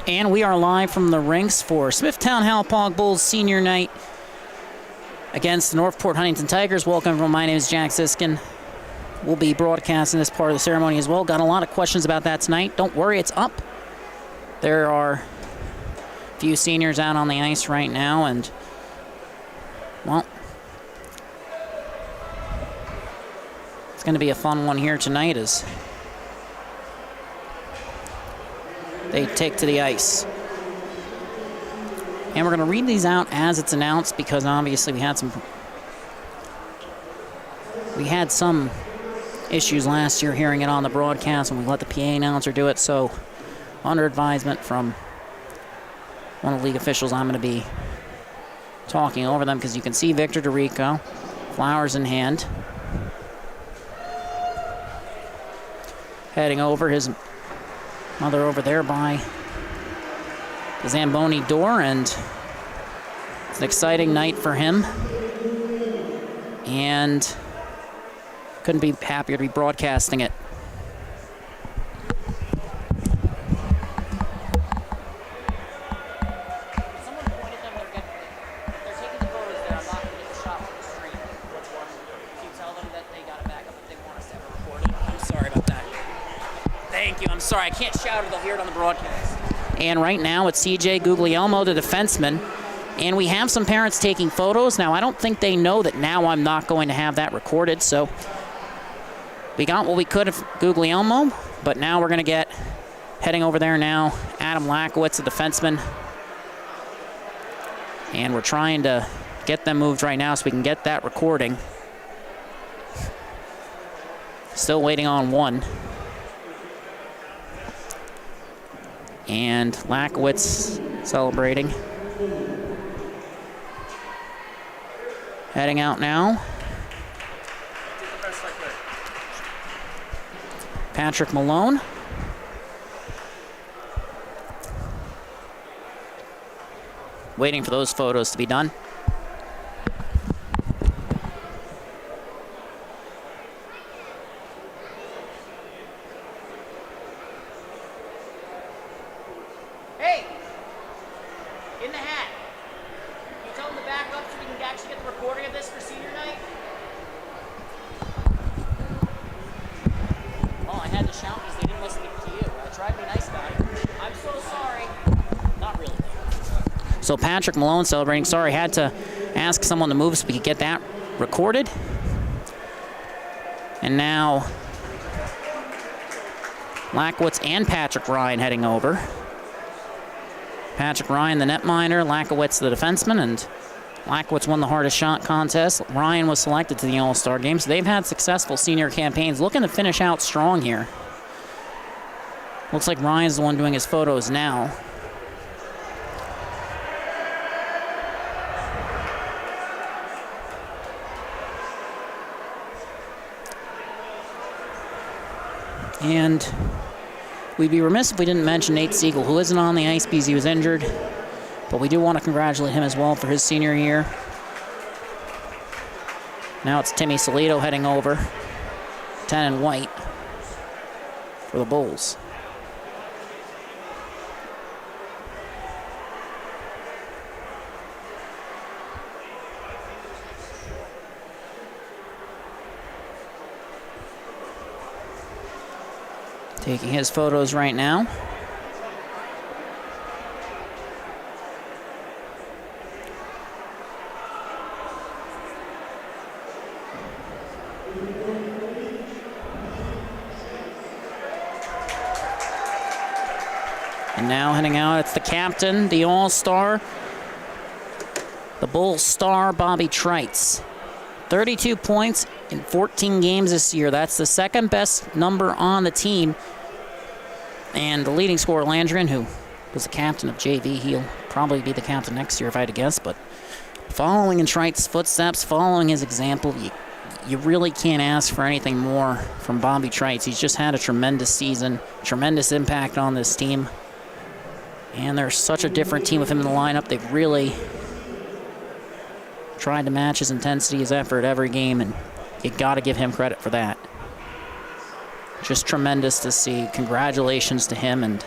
And we are live from the rinks for Smithtown Hauppauge Bulls Senior Night against the Northport Huntington Tigers. Welcome, everyone. My name is Jack Ziskin. We'll be broadcasting this part of the ceremony as well. Got a lot of questions about that tonight. Don't worry, it's up. There are a few seniors out on the ice right now, and, well, it's going to be a fun one here tonight as they take to the ice. And we're going to read these out as it's announced because obviously we had some issues last year hearing it on the broadcast when we let the PA announcer do it. So under advisement from one of the league officials, I'm going to be talking over them because you can see Victor DeRico, flowers in hand, heading over, his mother over there by the Zamboni door, and it's an exciting night for him. And couldn't be happier to be broadcasting it. Someone pointed them, they're taking the photos there. I'm not going to get the shot from the stream. Which one? Can you tell them that they got it back up if they want us to ever record it? I'm sorry about that. Thank you. I'm sorry. I can't shout it. They'll hear it on the broadcast. And right now it's CJ Guglielmo, the defenseman. And we have some parents taking photos. Now, I don't think they know that now I'm not going to have that recorded. So we got what we could of Guglielmo, but now we're going to get, heading over there now, Adam Lakowitz, the defenseman. And we're trying to get them moved right now so we can get that recording. Still waiting on one. And Lakowitz celebrating. Heading out now. Patrick Malone. Waiting for those photos to be done. Hey! In the hat. Can you tell them to back up so we can actually get the recording of this for senior night? Oh, I had to shout because they didn't listen to you. I tried to be nice about it. I'm so sorry. Not really. So Patrick Malone celebrating. Sorry, had to ask someone to move so we could get that recorded. And now Lakowitz and Patrick Ryan heading over. Patrick Ryan, the netminder, Lakowitz, the defenseman, and Lakowitz won the hardest shot contest. Ryan was selected to the All-Star game, so they've had successful senior campaigns. Looking to finish out strong here. Looks like Ryan's the one doing his photos now. And we'd be remiss if we didn't mention Nate Siegel, who isn't on the ice because he was injured. But we do want to congratulate him as well for his senior year. Now it's Timmy Solito heading over. 10 and white for the Bulls. Taking his photos right now. And now heading out, it's the captain, the all-star, the Bulls star, Bobby Trites. 32 points in 14 games this year. That's the second best number on the team. And the leading scorer, Landrian, who was the captain of JV, he'll probably be the captain next year if I had to guess. But following in Trites' footsteps, following his example, you really can't ask for anything more from Bobby Trites. He's just had a tremendous season, tremendous impact on this team. And they're such a different team with him in the lineup. They've really tried to match his intensity, his effort every game, and you got to give him credit for that. Just tremendous to see. Congratulations to him, and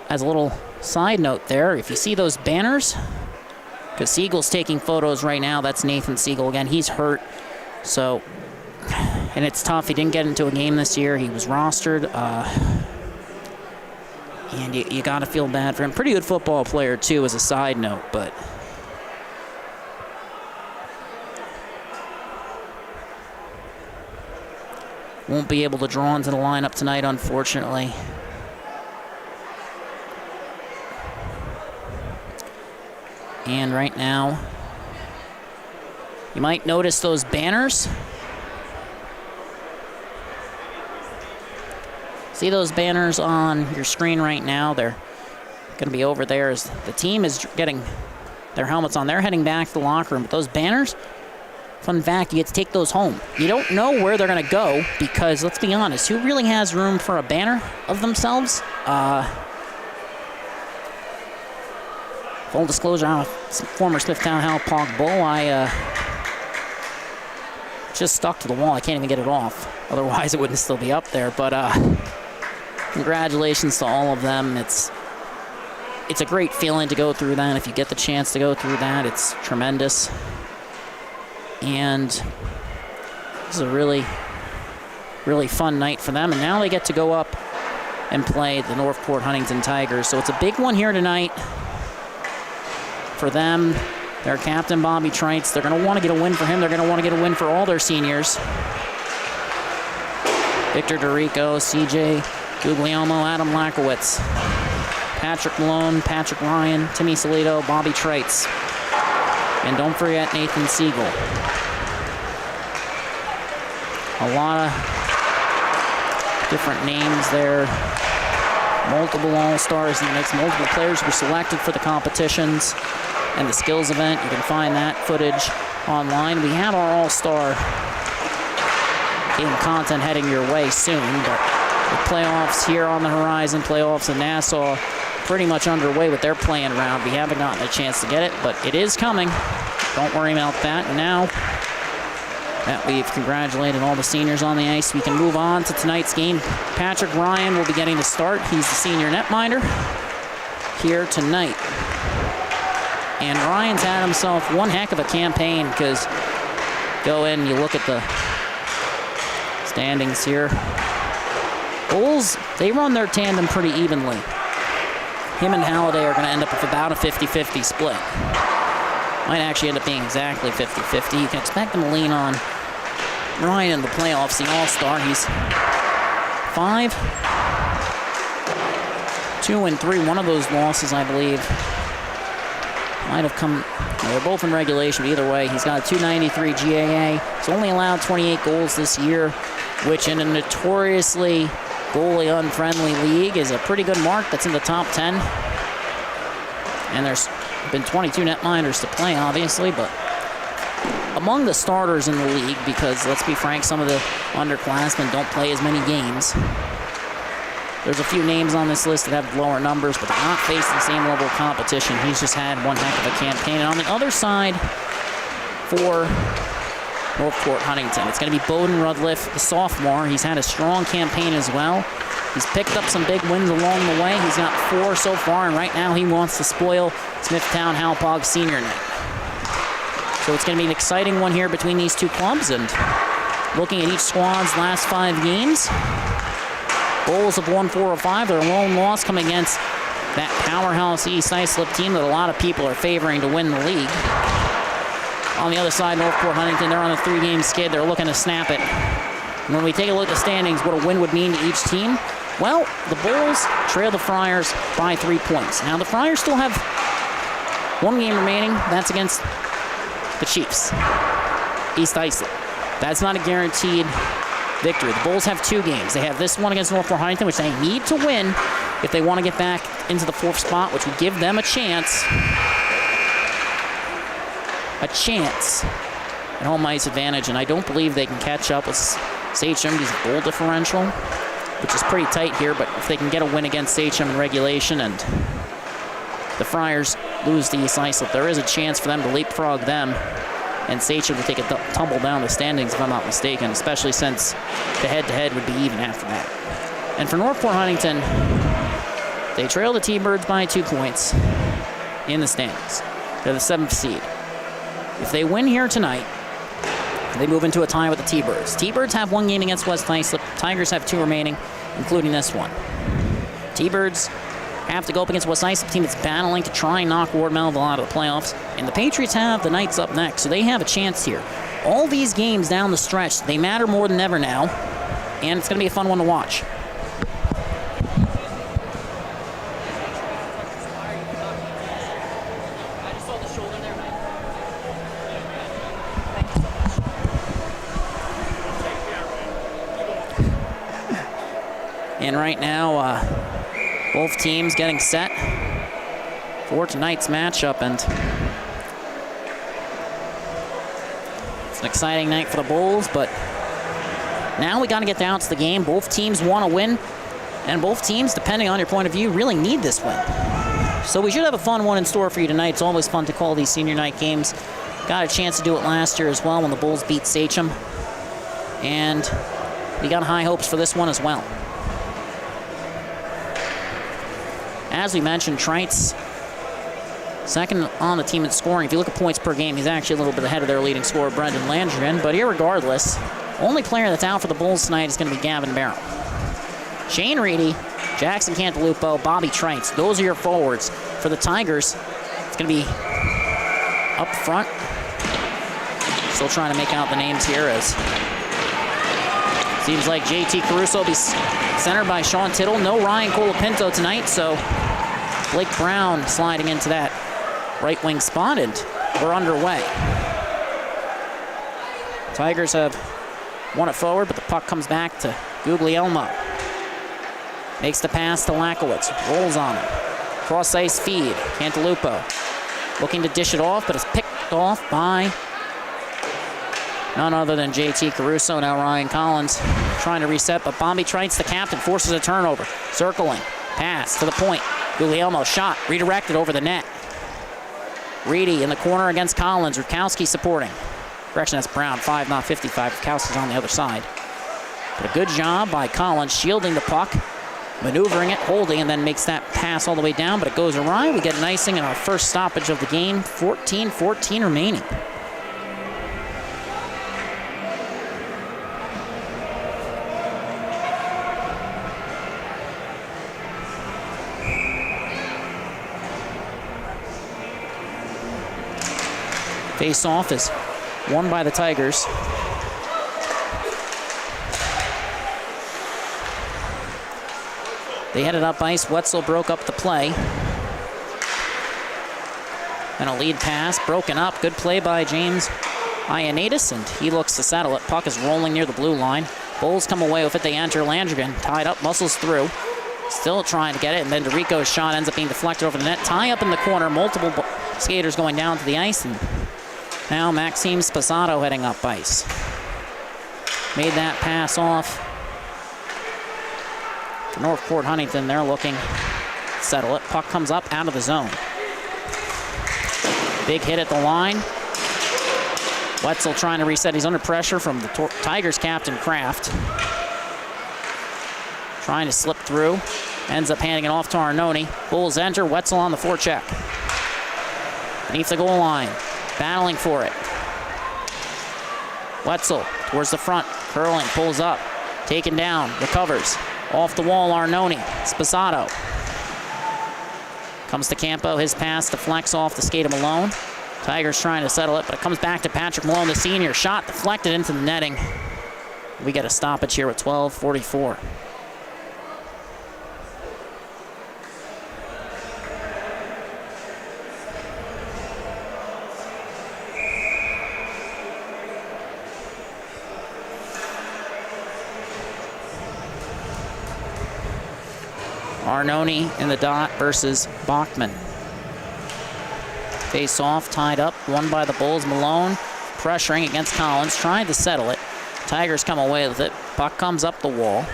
as a little side note there, if you see those banners, because Siegel's taking photos right now, that's Nathan Siegel again. He's hurt, so, and it's tough. He didn't get into a game this year. He was rostered, and you got to feel bad for him. Pretty good football player, too, as a side note, but won't be able to draw into the lineup tonight, unfortunately. And right now, you might notice those banners. See those banners on your screen right now? They're going to be over there as the team is getting their helmets on. They're heading back to the locker room. But those banners, fun fact, you get to take those home. You don't know where they're going to go because, let's be honest, who really has room for a banner of themselves? Full disclosure, I'm a former Smithtown Hauppauge Bull. I just stuck to the wall. I can't even get it off. Otherwise, it wouldn't still be up there. But congratulations to all of them. It's a great feeling to go through that. If you get the chance to go through that, it's tremendous. And this is a really, really fun night for them. And now they get to go up and play the Northport Huntington Tigers. So it's a big one here tonight for them. Their captain, Bobby Trites, they're going to want to get a win for him. They're going to want to get a win for all their seniors. Victor DeRico, CJ Guglielmo, Adam Lakowitz, Patrick Malone, Patrick Ryan, Timmy Salito, Bobby Trites. And don't forget Nathan Siegel. A lot of different names there. Multiple All-Stars in the mix. Multiple players were selected for the competitions and the skills event. You can find that footage online. We have our All-Star game content heading your way soon, but the playoffs here on the horizon, playoffs in Nassau, pretty much underway with their playing round. We haven't gotten a chance to get it, but it is coming. Don't worry about that. And now that we've congratulated all the seniors on the ice, we can move on to tonight's game. Patrick Ryan will be getting the start. He's the senior netminder here tonight. And Ryan's had himself one heck of a campaign because go in and you look at the standings here. Bulls, they run their tandem pretty evenly. Him and Halliday are going to end up with about a 50-50 split. Might actually end up being exactly 50-50. You can expect them to lean on Ryan in the playoffs, the All-Star. He's 5-2-3. One of those losses, I believe, might have come, they're both in regulation, but either way, he's got a 293 GAA. He's only allowed 28 goals this year, which in a notoriously goalie-unfriendly league is a pretty good mark. That's in the top 10. And there's been 22 netminders to play, obviously, but among the starters in the league, because let's be frank, some of the underclassmen don't play as many games. There's a few names on this list that have lower numbers, but they're not facing the same level of competition. He's just had one heck of a campaign. And on the other side for Northport Huntington, it's going to be Bowden Rudliff, the sophomore. He's had a strong campaign as well. He's picked up some big wins along the way. He's got 4 so far, and right now he wants to spoil Smithtown Hauppauge senior night. So it's going to be an exciting one here between these two clubs, and looking at each squad's last 5 games, Bulls have won 4 of 5. Their lone loss coming against that powerhouse East Islip team that a lot of people are favoring to win the league. On the other side, Northport Huntington, they're on a 3-game skid. They're looking to snap it. And when we take a look at the standings, what a win would mean to each team, well, the Bulls trail the Friars by 3 points. Now, the Friars still have 1 game remaining. That's against the Chiefs, East Islip. That's not a guaranteed victory. The Bulls have 2 games. They have this one against Northport Huntington, which they need to win if they want to get back into the 4th spot, which would give them a chance at home ice advantage, and I don't believe they can catch up with SCHSHL's goal differential, which is pretty tight here, but if they can get a win against SCHSHL in regulation and the Friars lose to East Islip, there is a chance for them to leapfrog them, and SCHSHL will take a tumble down the standings, if I'm not mistaken, especially since the head-to-head would be even after that. And for Northport Huntington, They trail the T-Birds by 2 points in the standings. They're the 7th seed. If they win here tonight, they move into a tie with the T-Birds. T-Birds have 1 game against West Islip. Tigers have 2 remaining, including this one. T-Birds have to go up against West Islip, team that's battling to try and knock Ward Melville out of the playoffs. And the Patriots have the Knights up next, so they have a chance here. All these games down the stretch, they matter more than ever now, and it's going to be a fun one to watch. And right now, both teams getting set for tonight's matchup, and it's an exciting night for the Bulls, but now we got to get down to the game. Both teams want to win, and both teams, depending on your point of view, really need this win. So we should have a fun one in store for you tonight. It's always fun to call these senior night games. Got a chance to do it last year as well when the Bulls beat Sachem, and we got high hopes for this one as well. As we mentioned, Trites, second on the team in scoring. If you look at points per game, he's actually a little bit ahead of their leading scorer, Brendan Landrigan. But irregardless, only player that's out for the Bulls tonight is going to be Gavin Barrow. Shane Reedy, Jackson Cantalupo, Bobby Trites. Those are your forwards. For the Tigers, it's going to be up front. Still trying to make out the names here as seems like JT Caruso will be centered by Sean Tittle. No Ryan Colapinto tonight, so Blake Brown sliding into that right wing spot, and we're underway. Tigers have won it forward, but the puck comes back to Guglielmo. Makes the pass to Lakowitz, rolls on him. Cross ice feed, Cantalupo looking to dish it off, but it's picked off by none other than JT Caruso. Now Ryan Collins trying to reset, but Bobby Trites, the captain, forces a turnover. Circling, pass to the point. Guglielmo shot, redirected over the net. Reedy in the corner against Collins. Rukowski supporting. Correction, that's Brown, 5, not 55. Rukowski's on the other side. But a good job by Collins, shielding the puck, maneuvering it, holding, and then makes that pass all the way down, but it goes awry. We get an icing in our first stoppage of the game. 14-14 remaining. Face-off is won by the Tigers. They headed up ice. Wetzel broke up the play. And a lead pass broken up. Good play by James Ioannidis, and he looks to settle it. Puck is rolling near the blue line. Bulls come away with it. They enter. Landrigan tied up, muscles through. Still trying to get it, and then DeRico's shot ends up being deflected over the net. Tie up in the corner. Multiple skaters going down to the ice, and now Maxime Sposato heading up ice. Made that pass off to Northport Huntington. They're looking to settle it. Puck comes up out of the zone. Big hit at the line. Wetzel trying to reset. He's under pressure from the Tigers captain, Kraft. Trying to slip through. Ends up handing it off to Arnone. Bulls enter. Wetzel on the forecheck. Beneath the goal line. Battling for it. Wetzel towards the front. Curling. Pulls up. Taken down. Recovers. Off the wall, Arnone. Sposato. Comes to Campo. His pass deflects off the skate of Malone. Tigers trying to settle it, but it comes back to Patrick Malone, the senior. Shot deflected into the netting. We get a stoppage here with 12:44. Arnone in the dot versus Bachman. Face off, tied up, won by the Bulls. Malone pressuring against Collins, trying to settle it. Tigers come away with it. Puck comes up the wall.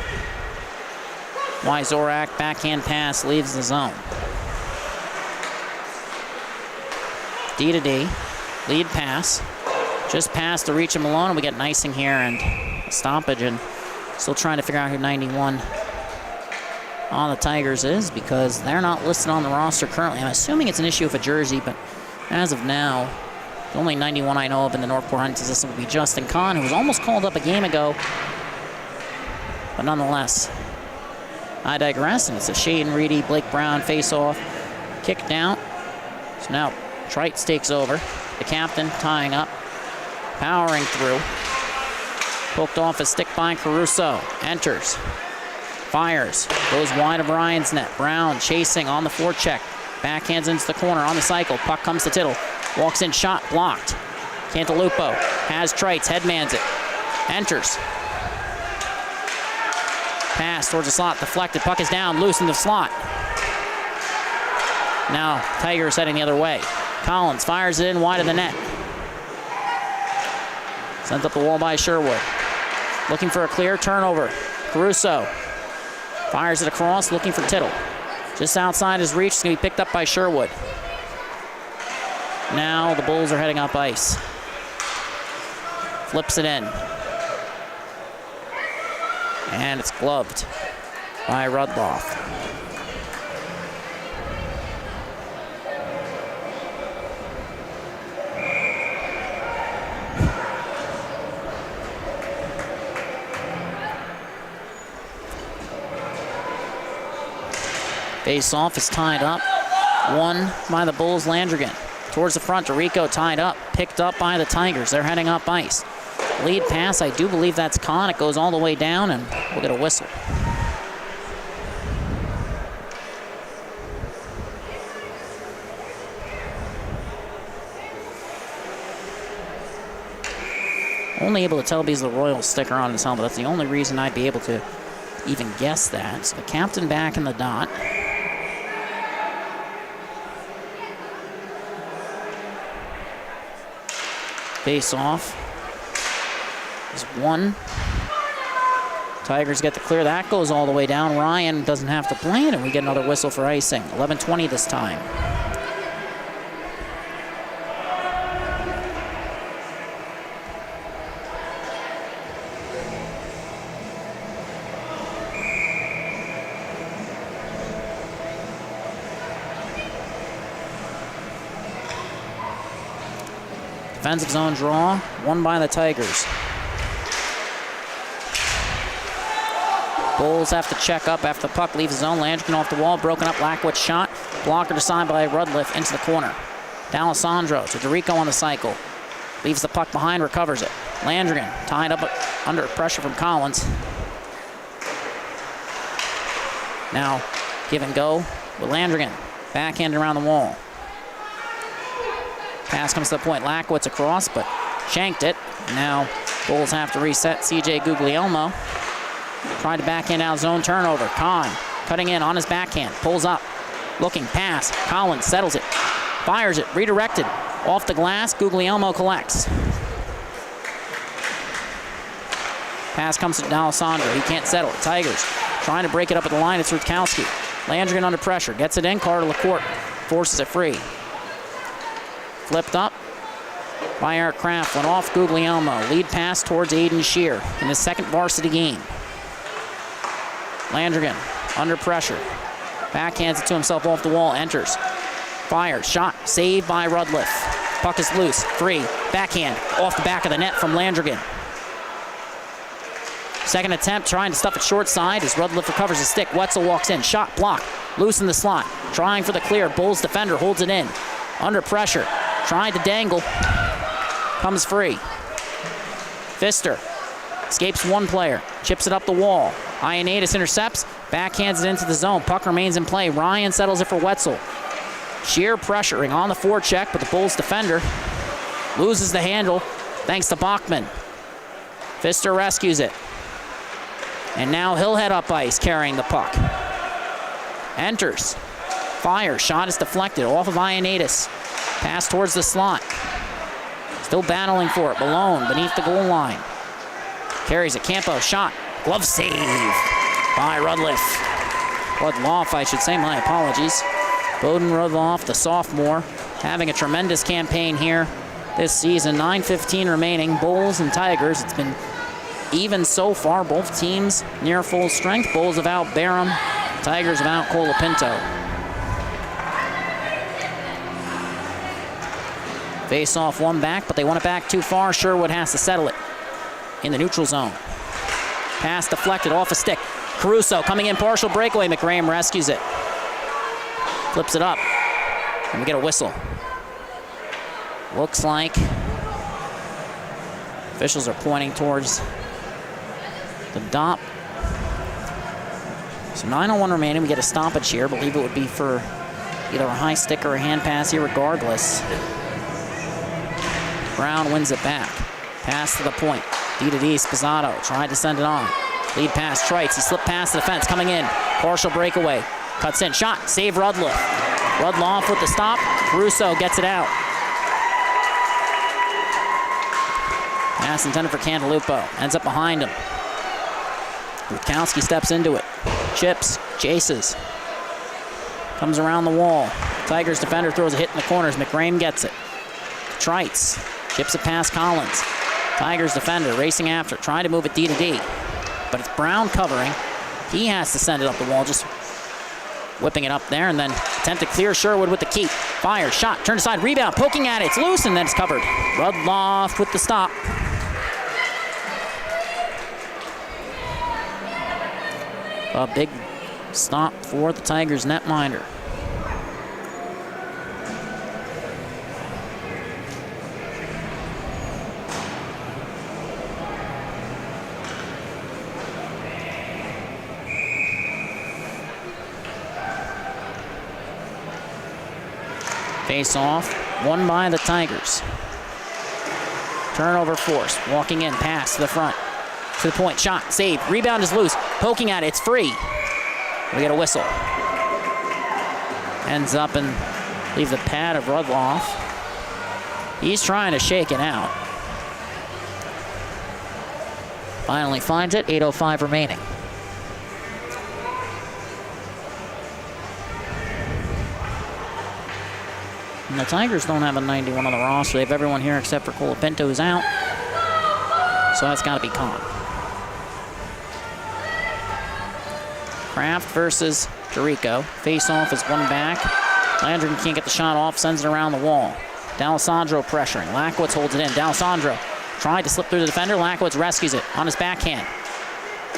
Wyzorak backhand pass leaves the zone. D to D, lead pass. Just past the reach of Malone, and we get an icing here and a stoppage, and still trying to figure out who 91 on the Tigers is, because they're not listed on the roster currently. I'm assuming it's an issue of a jersey, but as of now, the only 91 I know of in the Northport Huntington system would be Justin Kahn, who was almost called up a game ago. But nonetheless, I digress, and it's a Shaden Reedy, Blake Brown face-off. Kick down. So now Trites takes over. The captain tying up, powering through. Poked off a stick by Caruso. Enters. Fires. Goes wide of Ryan's net. Brown chasing on the forecheck. Backhands into the corner on the cycle. Puck comes to Tittle. Walks in, shot blocked. Cantalupo has Trites, headmans it. Enters. Pass towards the slot, deflected. Puck is down, loose in the slot. Now Tigers heading the other way. Collins fires it in wide of the net. Sent up the wall by Sherwood. Looking for a clear turnover. Caruso fires it across, looking for Tittle. Just outside his reach, it's going to be picked up by Sherwood. Now the Bulls are heading up ice. Flips it in. And it's gloved by Rudloff. Face-off is tied up. Won by the Bulls, Landrigan. Towards the front, DeRico tied up, picked up by the Tigers. They're heading up ice. Lead pass, I do believe that's Kahn. It goes all the way down, and we'll get a whistle. Only able to tell because of the Royals sticker on his helmet. That's the only reason I'd be able to even guess that. So the captain back in the dot. Face off is one. Tigers get the clear. That goes all the way down. Ryan doesn't have to play it, and we get another whistle for icing. 11:20 this time. Defensive zone draw, won by the Tigers. Bulls have to check up after the puck leaves the zone. Landrigan off the wall, broken up. Lackwitz shot. Blocker decided by Rudliff into the corner. D'Alessandro to DeRico on the cycle. Leaves the puck behind, recovers it. Landrigan tied up under pressure from Collins. Now give and go with Landrigan. Backhand around the wall. Pass comes to the point. Lackwitz across, but shanked it. Now Bulls have to reset. CJ Guglielmo tried to backhand out zone turnover. Kahn cutting in on his backhand. Pulls up. Looking. Pass. Collins settles it. Fires it. Redirected. Off the glass. Guglielmo collects. Pass comes to D'Alessandro. He can't settle it. Tigers trying to break it up at the line. It's Rutkowski. Landrigan under pressure. Gets it in. Carter LaCourte forces it free. Flipped up by Eric Kraft. Went off Guglielmo. Lead pass towards Aiden Shear in his second varsity game. Landrigan under pressure. Backhands it to himself off the wall. Enters. Fires. Shot. Saved by Rudliff. Puck is loose. Free. Backhand. Off the back of the net from Landrigan. Second attempt trying to stuff it short side as Rudliff recovers the stick. Wetzel walks in. Shot blocked. Loose in the slot. Trying for the clear. Bulls defender holds it in. Under pressure. Trying to dangle. Comes free. Pfister escapes one player. Chips it up the wall. Ioannidis intercepts. Backhands it into the zone. Puck remains in play. Ryan settles it for Wetzel. Sheer pressuring on the forecheck, but the Bulls defender loses the handle thanks to Bachman. Pfister rescues it. And now he'll head up ice carrying the puck. Enters. Fire. Shot is deflected off of Ioannidis. Pass towards the slot. Still battling for it. Malone beneath the goal line. Carries it. Campo. Shot. Glove save by Rudloff, I should say. My apologies. Bowden Rudloff, the sophomore, having a tremendous campaign here this season. 9:15 remaining. Bulls and Tigers. It's been even so far. Both teams near full strength. Bulls have out Barham Tigers without Colapinto. Face off one back, but they want it back too far. Sherwood has to settle it in the neutral zone. Pass deflected off a stick. Caruso coming in, partial breakaway. McGraham rescues it. Flips it up. And we get a whistle. Looks like officials are pointing towards the dot. So 9:01 remaining. We get a stoppage here. I believe it would be for either a high stick or a hand pass here regardless. Brown wins it back. Pass to the point. D-to-D, Spizzato tried to send it on. Lead pass, Trites. He slipped past the defense, coming in. Partial breakaway. Cuts in. Shot. Save Rudloff. Rudloff with the stop. Caruso gets it out. Pass intended for Cantalupo. Ends up behind him. Rutkowski steps into it. Chips. Chases. Comes around the wall. Tigers defender throws a hit in the corners. McGraham gets it. Trites. Chips it past Collins. Tigers defender racing after. Trying to move it D-to-D. But it's Brown covering. He has to send it up the wall. Just whipping it up there, and then attempt to clear Sherwood with the keep. Fire, shot, turn aside, rebound, poking at it. It's loose, and then it's covered. Rudloff with the stop. A big stop for the Tigers netminder. Face off, won by the Tigers. Turnover forced, walking in, pass to the front. To the point, shot, save, rebound is loose, poking at it, it's free. We get a whistle. Ends up and leave the pad of Rudloff. He's trying to shake it out. Finally finds it, 8:05 remaining. And the Tigers don't have a 91 on the roster. They have everyone here except for Colapinto, who's out. So that's got to be Con. Kraft versus Jericho. Face-off is one back. Landry can't get the shot off, sends it around the wall. D'Alessandro pressuring. Lakowitz holds it in. D'Alessandro tried to slip through the defender. Lakowitz rescues it on his backhand.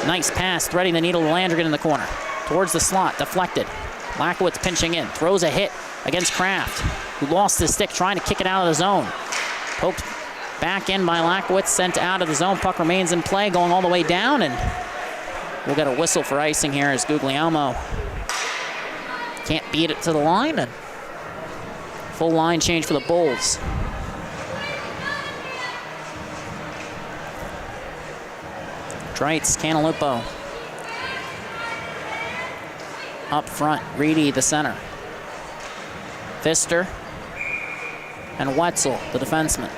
Nice pass, threading the needle to Landry in the corner. Towards the slot, deflected. Lakowitz pinching in, throws a hit against Kraft, who lost his stick trying to kick it out of the zone. Poked back in by Lakowitz, sent out of the zone. Puck remains in play, going all the way down, and we'll get a whistle for icing here as Guglielmo can't beat it to the line, and full line change for the Bulls. Trites, Cantalupo. Up front, Reedy, the center. Pfister and Wetzel, the defenseman.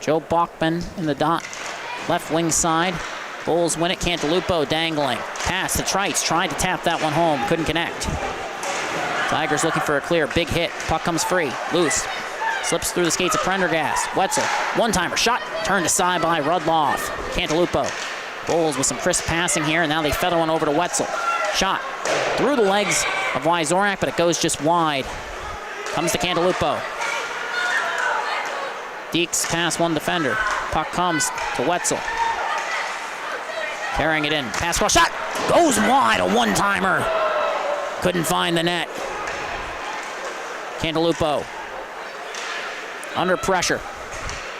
Joe Bachman in the dot, left wing side. Bulls win it, Cantalupo dangling. Pass to Trites, tried to tap that one home, couldn't connect. Tigers looking for a clear, big hit. Puck comes free, loose. Slips through the skates of Prendergast. Wetzel, one-timer, shot, turned aside by Rudloff. Cantalupo. Bulls with some crisp passing here, and now they feather one over to Wetzel. Shot through the legs of Wyzorak, but it goes just wide. Comes to Cantalupo. Deeks past one defender. Puck comes to Wetzel. Carrying it in. Pass cross shot. Goes wide. A one-timer. Couldn't find the net. Cantalupo. Under pressure.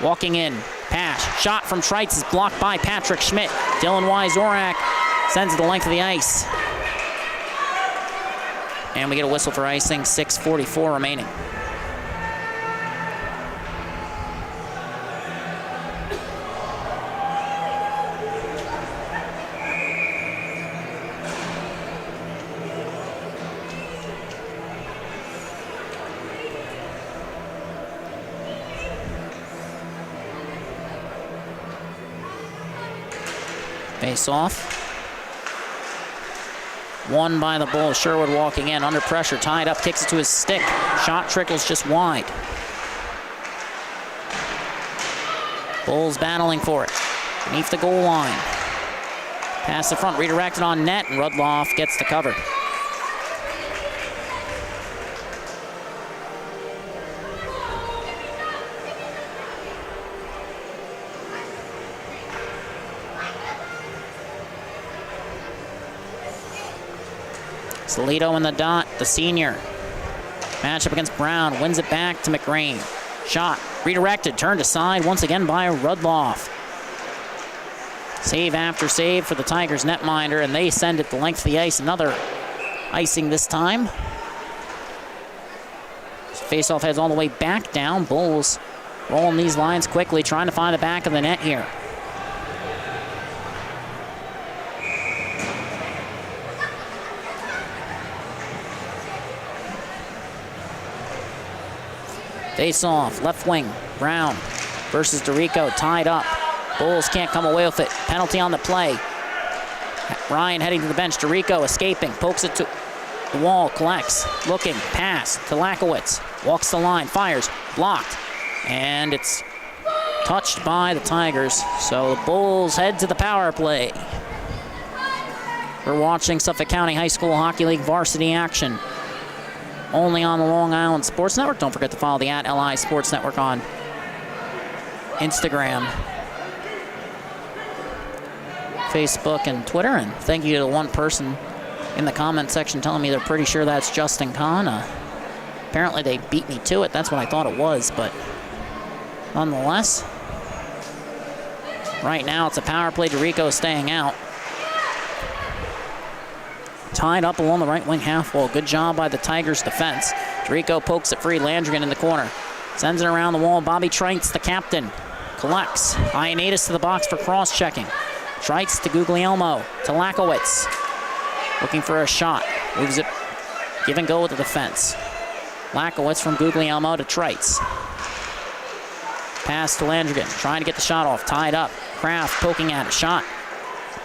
Walking in. Pass. Shot from Trites is blocked by Patrick Schmidt. Dylan Wyzorak sends it the length of the ice. And we get a whistle for icing, 6:44 remaining. Face off. Won by the Bulls. Sherwood walking in, under pressure, tied up, kicks it to his stick. Shot trickles just wide. Bulls battling for it. Beneath the goal line. Pass the front, redirected on net, and Rudloff gets the cover. Salito in the dot, the senior. Matchup against Brown, wins it back to McGrain. Shot, redirected, turned aside once again by Rudloff. Save after save for the Tigers netminder, and they send it the length of the ice. Another icing this time. Faceoff heads all the way back down. Bulls rolling these lines quickly, trying to find the back of the net here. Face off, left wing, Brown versus DeRico, tied up. Bulls can't come away with it. Penalty on the play. Ryan heading to the bench. DeRico escaping, pokes it to the wall, collects, looking, pass to Lakowitz. Walks the line, fires, blocked, and it's touched by the Tigers. So the Bulls head to the power play. We're watching Suffolk County High School Hockey League varsity action only on the Long Island Sports Network. Don't forget to follow the @LI Sports Network on Instagram, Facebook, and Twitter. And thank you to the one person in the comment section telling me they're pretty sure that's Justin Kahn. Apparently they beat me to it. That's what I thought it was, but nonetheless, right now it's a power play. DeRico staying out. Tied up along the right wing half wall. Good job by the Tigers defense. DeRico pokes it free. Landrigan in the corner. Sends it around the wall. Bobby Treitz, the captain, collects. Ioannidis to the box for cross-checking. Treitz to Guglielmo, to Lakowitz. Looking for a shot. Moves it. Give and go with the defense. Lakowitz from Guglielmo to Treitz. Pass to Landrigan. Trying to get the shot off. Tied up. Kraft poking at it. Shot.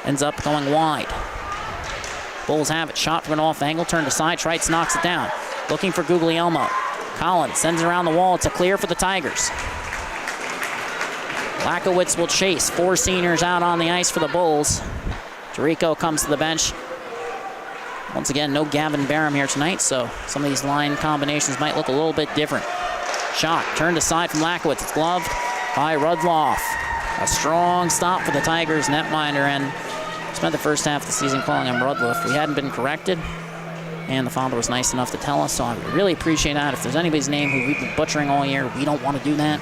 Ends up going wide. Bulls have it. Shot from an off angle. Turned aside. Treitz knocks it down. Looking for Guglielmo. Collins sends it around the wall. It's a clear for the Tigers. Lakowitz will chase. 4 seniors out on the ice for the Bulls. DeRico comes to the bench. Once again, no Gavin Barham here tonight, so some of these line combinations might look a little bit different. Shot turned aside from Lakowitz. It's gloved by Rudloff. A strong stop for the Tigers netminder, and spent the first half of the season calling him Rudloff. We hadn't been corrected, and the father was nice enough to tell us, so I would really appreciate that. If there's anybody's name who we've been butchering all year, we don't want to do that.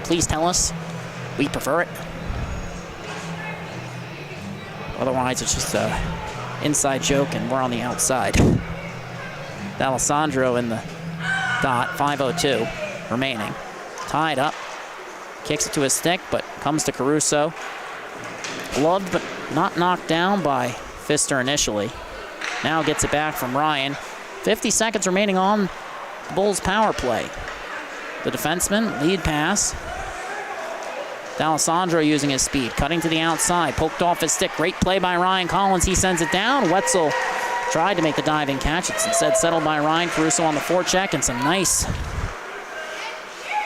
Please tell us. We prefer it. Otherwise, it's just a inside joke, and we're on the outside. D'Alessandro in the dot, 5:02 remaining. Tied up. Kicks it to his stick, but comes to Caruso. Gloved, but not knocked down by Pfister initially. Now gets it back from Ryan. 50 seconds remaining on the Bulls' power play. The defenseman, lead pass. D'Alessandro using his speed, cutting to the outside, poked off his stick. Great play by Ryan Collins. He sends it down. Wetzel tried to make the diving catch. It's instead settled by Ryan. Caruso on the forecheck, and some nice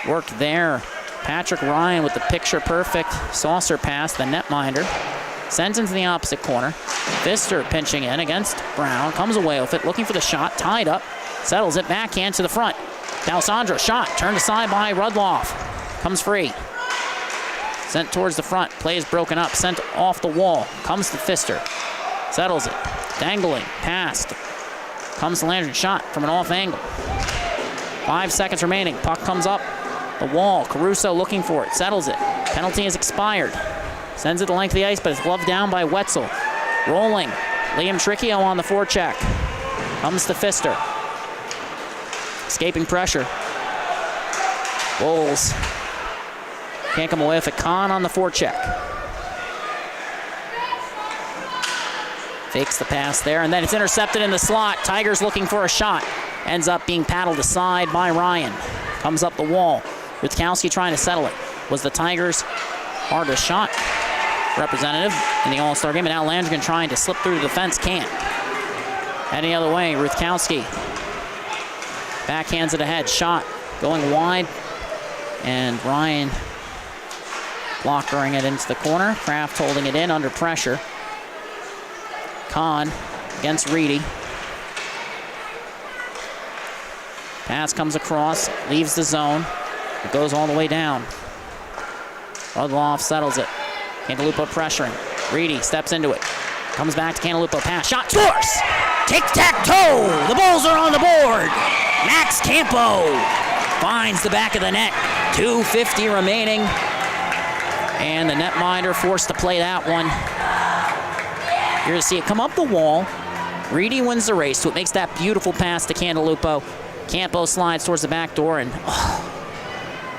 work there. Patrick Ryan with the picture-perfect saucer pass, the netminder. Sends into the opposite corner. Pfister pinching in against Brown. Comes away with it, looking for the shot. Tied up. Settles it backhand to the front. D'Alessandro shot. Turned aside by Rudloff. Comes free. Sent towards the front. Play is broken up. Sent off the wall. Comes to Pfister. Settles it. Dangling. Passed. Comes to Landry. Shot from an off angle. 5 seconds remaining. Puck comes up the wall. Caruso looking for it. Settles it. Penalty has expired. Sends it the length of the ice, but it's gloved down by Wetzel. Rolling. Liam Tricchio on the forecheck. Comes to Pfister. Escaping pressure. Bulls can't come away with a Kahn on the forecheck. Fakes the pass there, and then it's intercepted in the slot. Tigers looking for a shot. Ends up being paddled aside by Ryan. Comes up the wall. Rutkowski trying to settle it. Was the Tigers' hardest shot representative in the All-Star game, and now Landrigan trying to slip through the defense. Can't. Any other way, Rutkowski backhands it ahead. Shot going wide, and Ryan blockering it into the corner. Kraft holding it in under pressure. Kahn against Reedy. Pass comes across, leaves the zone. It goes all the way down. Rudloff settles it. Cantalupo pressuring. Reedy steps into it. Comes back to Cantalupo. Pass. Shot. Scores! Tic-tac-toe! The Bulls are on the board. Max Campo finds the back of the net. 2:50 remaining. And the netminder forced to play that one. You're going to see it come up the wall. Reedy wins the race, so it makes that beautiful pass to Cantalupo. Campo slides towards the back door, and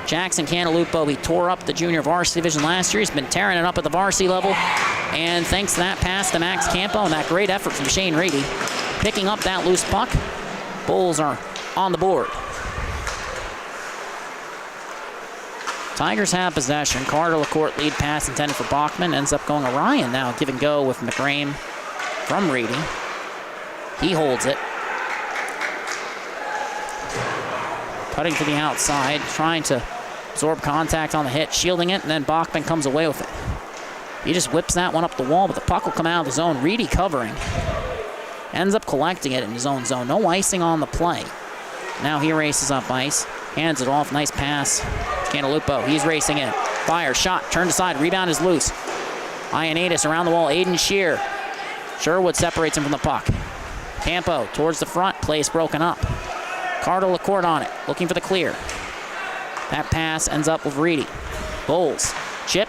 Jackson Cantalupo, he tore up the junior varsity division last year. He's been tearing it up at the varsity level. And thanks to that pass to Max Campo and that great effort from Shane Reedy, picking up that loose puck, Bulls are on the board. Tigers have possession. Carter LaCourte lead pass intended for Bachman. Ends up going Orion now. Give and go with McRame from Reedy. He holds it. Cutting to the outside, trying to absorb contact on the hit, shielding it, and then Bachman comes away with it. He just whips that one up the wall, but the puck will come out of the zone. Reedy covering. Ends up collecting it in his own zone. No icing on the play. Now he races up ice. Hands it off. Nice pass. Cantalupo. He's racing in. Fire. Shot. Turned aside. Rebound is loose. Ioannidis around the wall. Aiden Shear. Sherwood separates him from the puck. Campo towards the front. Place broken up. Carter LaCourte on it. Looking for the clear. That pass ends up with Reedy. Bulls. Chip.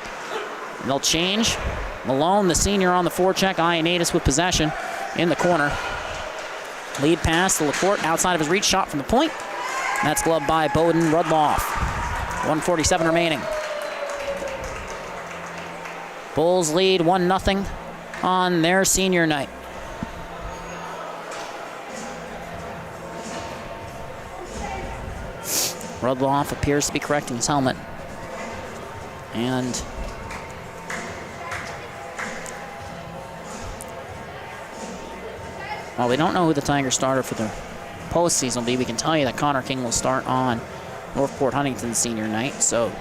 They'll change. Malone, the senior, on the forecheck. Ioannidis with possession in the corner. Lead pass to LaCourte outside of his reach. Shot from the point. That's gloved by Bowden Rudloff. 1:47 remaining. Bulls lead 1-0 on their senior night. Rudloff appears to be correcting his helmet. And while we don't know who the Tigers starter for the postseason will be, we can tell you that Connor King will start on Northport Huntington senior night. So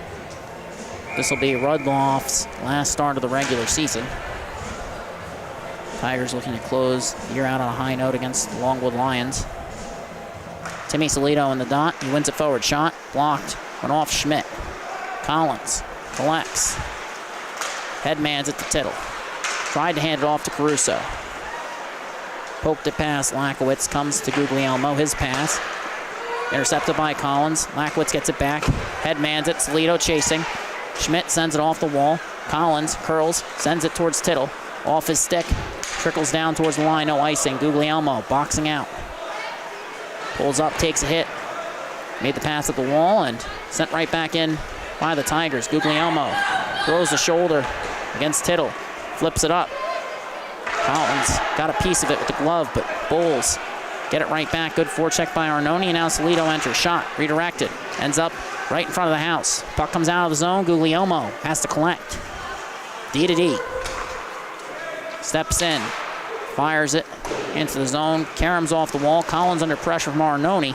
this will be Rudloff's last start of the regular season. Tigers looking to close the year out on a high note against the Longwood Lions. Timmy Solito in the dot. He wins a forward shot. Blocked. Went off Schmidt. Collins collects. Headmans it to Tittle. Tried to hand it off to Caruso. Poked it past Lakowitz. Comes to Guglielmo. His pass. Intercepted by Collins. Lakowitz gets it back. Headmans it. Solito chasing. Schmidt sends it off the wall. Collins curls. Sends it towards Tittle. Off his stick. Trickles down towards the line. No icing. Guglielmo boxing out. Pulls up, takes a hit. Made the pass at the wall and sent right back in by the Tigers. Guglielmo throws the shoulder against Tittle. Flips it up. Collins got a piece of it with the glove, but Bulls get it right back. Good forecheck by Arnone, and now Solito enters. Shot, redirected. Ends up right in front of the house. Puck comes out of the zone. Guglielmo has to collect. D to D. Steps in. Fires it into the zone. Karam's off the wall. Collins under pressure from Arnone.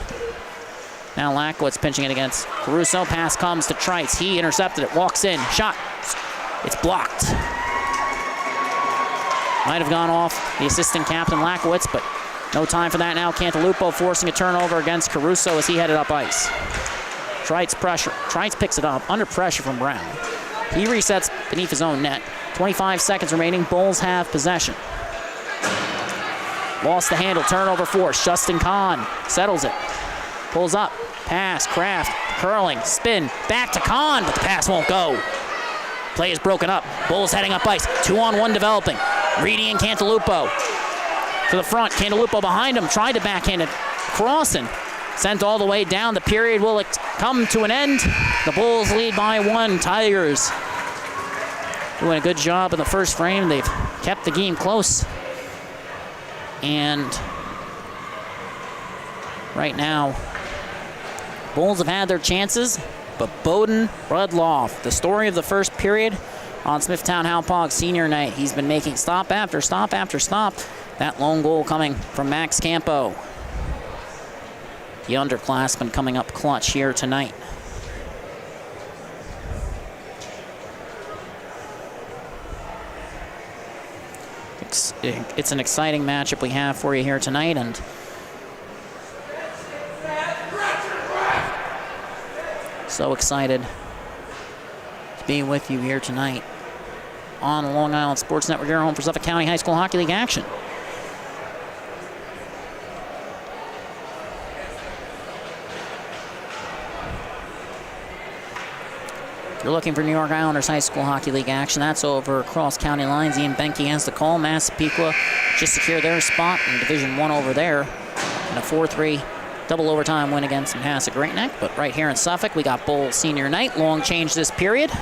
Now Lakowitz pinching it against Caruso. Pass comes to Trice. He intercepted it. Walks in. Shot. It's blocked. Might have gone off the assistant captain Lakowitz, but no time for that now. Cantalupo forcing a turnover against Caruso as he headed up ice. Trice pressure. Trice picks it up under pressure from Brown. He resets beneath his own net. 25 seconds remaining. Bulls have possession. Lost the handle. Turnover force. Justin Kahn settles it. Pulls up. Pass. Kraft. Curling. Spin. Back to Kahn, but the pass won't go. Play is broken up. Bulls heading up ice. 2-on-1 developing. Reedy and Cantalupo to the front. Cantalupo behind him. Tried to backhand it. Crossing. Sent all the way down. The period will come to an end. The Bulls lead by 1. Tigers doing a good job in the first frame. They've kept the game close. And right now, Bulls have had their chances, but Bowden Rudloff, the story of the first period on Smithtown Hauppauge senior night. He's been making stop after stop after stop. That lone goal coming from Max Campo. The underclassman coming up clutch here tonight. It's an exciting matchup we have for you here tonight, and so excited to be with you here tonight on Long Island Sports Network, your home for Suffolk County High School Hockey League action. If you're looking for New York Islanders High School Hockey League action, that's over across county lines. Ian Benke has the call. Massapequa just secured their spot in Division I over there in a 4-3 double overtime win against Manhasset Great Neck. But right here in Suffolk, we got Bowl Senior Night. Long change this period.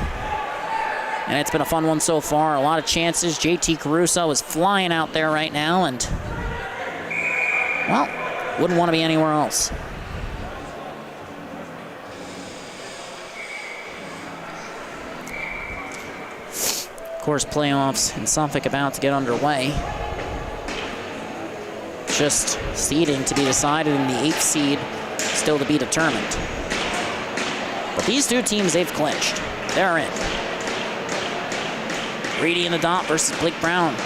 And it's been a fun one so far. A lot of chances. JT Caruso is flying out there right now, and, well, wouldn't want to be anywhere else. Of course, playoffs in Suffolk about to get underway. Just seeding to be decided, and the 8th seed still to be determined. But these two teams, they've clinched. They're in. Reedy in the dot versus Blake Brown.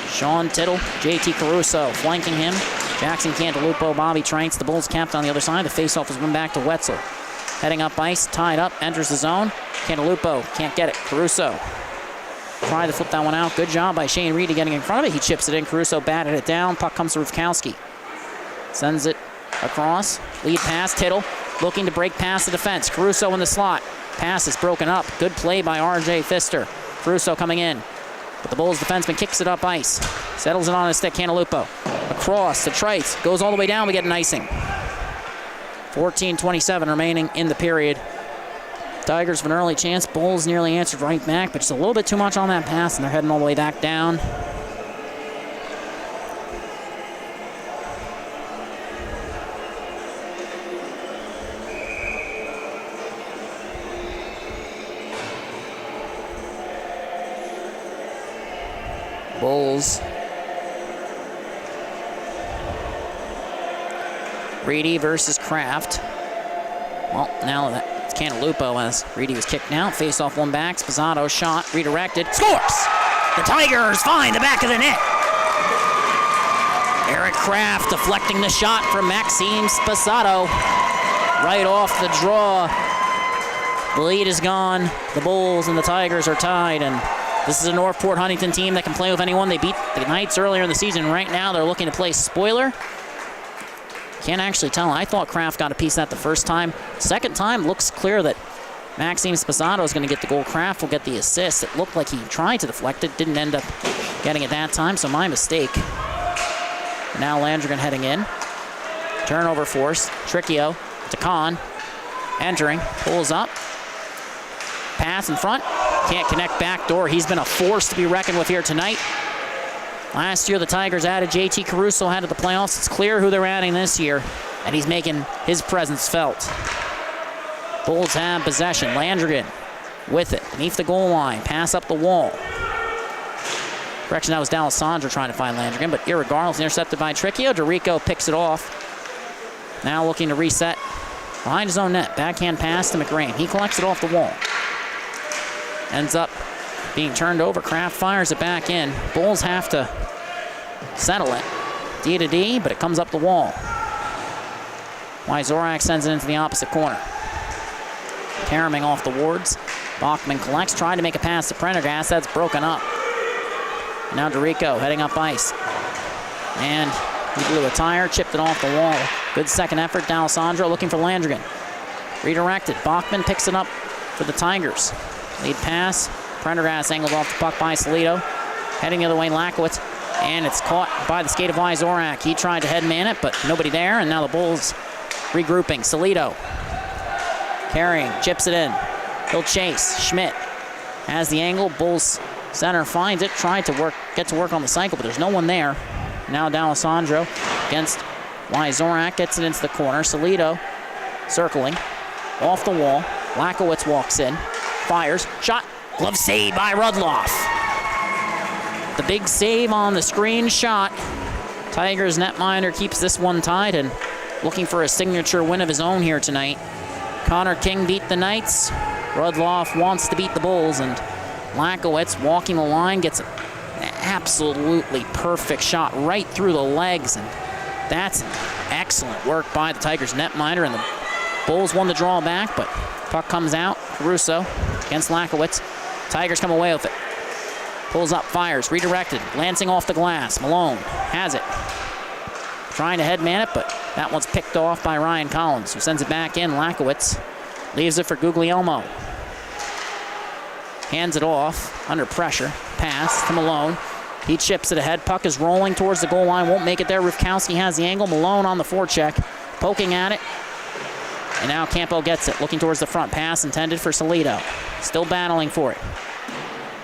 Sean Tittle, JT Caruso flanking him. Jackson Cantalupo, Bobby Trites, the Bulls capped on the other side. The faceoff is won back to Wetzel. Heading up ice, tied up, enters the zone. Cantalupo can't get it. Caruso tried to flip that one out. Good job by Shane Reedy getting in front of it. He chips it in. Caruso batted it down. Puck comes to Rufkowski. Sends it across. Lead pass. Tittle looking to break past the defense. Caruso in the slot. Pass is broken up. Good play by R.J. Pfister. Caruso coming in. But the Bulls defenseman kicks it up ice. Settles it on his stick. Cantalupo. Across to Trites. Goes all the way down. We get an icing. 14:27 remaining in the period. Tigers have an early chance. Bulls nearly answered right back, but just a little bit too much on that pass, and they're heading all the way back down. Bulls. Reedy versus Kraft. Well, now that it's Cantalupo as Reedy was kicked out. Face off one back. Spazzato shot. Redirected. Scores! The Tigers find the back of the net. Eric Kraft deflecting the shot from Maxime Spazzato. Right off the draw. The lead is gone. The Bulls and the Tigers are tied, and this is a Northport Huntington team that can play with anyone. They beat the Knights earlier in the season. Right now, they're looking to play spoiler. Can't actually tell. I thought Kraft got a piece of that the first time. Second time, looks clear that Maxime Spazzato is going to get the goal. Kraft will get the assist. It looked like he tried to deflect it. Didn't end up getting it that time, so my mistake. Now Landrigan heading in. Turnover force. Tricchio to Kahn. Entering. Pulls up. Pass in front. Can't connect backdoor. He's been a force to be reckoned with here tonight. Last year, the Tigers added JT Caruso out of the playoffs. It's clear who they're adding this year, and he's making his presence felt. Bulls have possession. Landrigan with it, beneath the goal line. Pass up the wall. Correction, that was D'Alessandro trying to find Landrigan, but irregardless, intercepted by Tricchio. DeRico picks it off. Now looking to reset behind his own net. Backhand pass to McGrain. He collects it off the wall. Ends up being turned over. Kraft fires it back in. Bulls have to settle it. D to D, but it comes up the wall. Wyzorak sends it into the opposite corner. Karaming off the wards. Bachman collects, trying to make a pass to Prendergast. That's broken up. Now DeRico heading up ice. And he blew a tire, chipped it off the wall. Good second effort. D'Alessandro looking for Landrigan. Redirected. Bachman picks it up for the Tigers. Lead pass. Prendergast angled off the puck by Salito. Heading the other way, Lakowitz. And it's caught by the skate of Wyzorak. He tried to headman it, but nobody there. And now the Bulls regrouping. Salito carrying, chips it in. He'll chase. Schmidt has the angle. Bulls center finds it. Tried to get to work on the cycle, but there's no one there. Now D'Alessandro against Wyzorak. Gets it into the corner. Salito circling. Off the wall. Lakowitz walks in. Fires. Shot. Glove save by Rudloff. The big save on the screen shot. Tigers netminder keeps this one tied and looking for a signature win of his own here tonight. Connor King beat the Knights. Rudloff wants to beat the Bulls, and Lakowitz walking the line absolutely perfect shot right through the legs, and that's excellent work by the Tigers netminder, and the Bulls won the draw back, but puck comes out. Caruso against Lakowitz. Tigers come away with it. Pulls up, fires, redirected, glancing off the glass. Malone has it. Trying to headman it, but that one's picked off by Ryan Collins, who sends it back in. Lakowitz leaves it for Guglielmo. Hands it off, under pressure. Pass to Malone. He chips it ahead. Puck is rolling towards the goal line. Won't make it there. Rufkowski has the angle. Malone on the forecheck, poking at it. And now Campo gets it, looking towards the front. Pass intended for Salido. Still battling for it.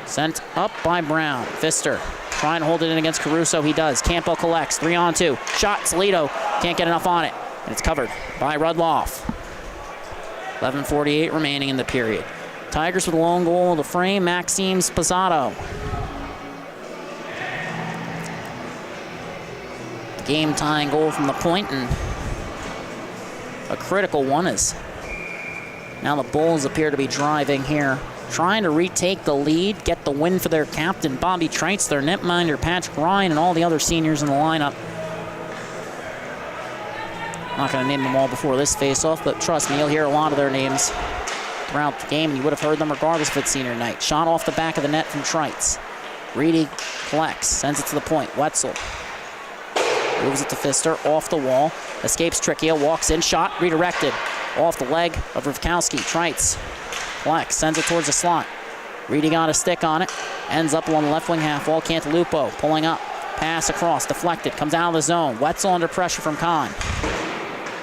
Sent up by Brown. Pfister trying to hold it in against Caruso. He does. Campo collects. 3-on-2. Shot. Salido can't get enough on it. And it's covered by Rudloff. 11:48 remaining in the period. Tigers with a lone goal of the frame. Maxime Spazzato. Game-tying goal from the point, and a critical one is now the Bulls appear to be driving here, trying to retake the lead, get the win for their captain, Bobby Treitz, their netminder, Patrick Ryan, and all the other seniors in the lineup. I'm not going to name them all before this face-off, but trust me, you'll hear a lot of their names throughout the game, and you would have heard them regardless if it's senior night. Shot off the back of the net from Treitz. Reedy collects, sends it to the point. Wetzel moves it to Pfister, off the wall, escapes Tricchio, walks in, shot, redirected, off the leg of Rufkowski. Treitz collects, sends it towards the slot. Reedy got a stick on it, ends up along the left wing half wall. Cantalupo pulling up, pass across, deflected, comes out of the zone. Wetzel under pressure from Kahn.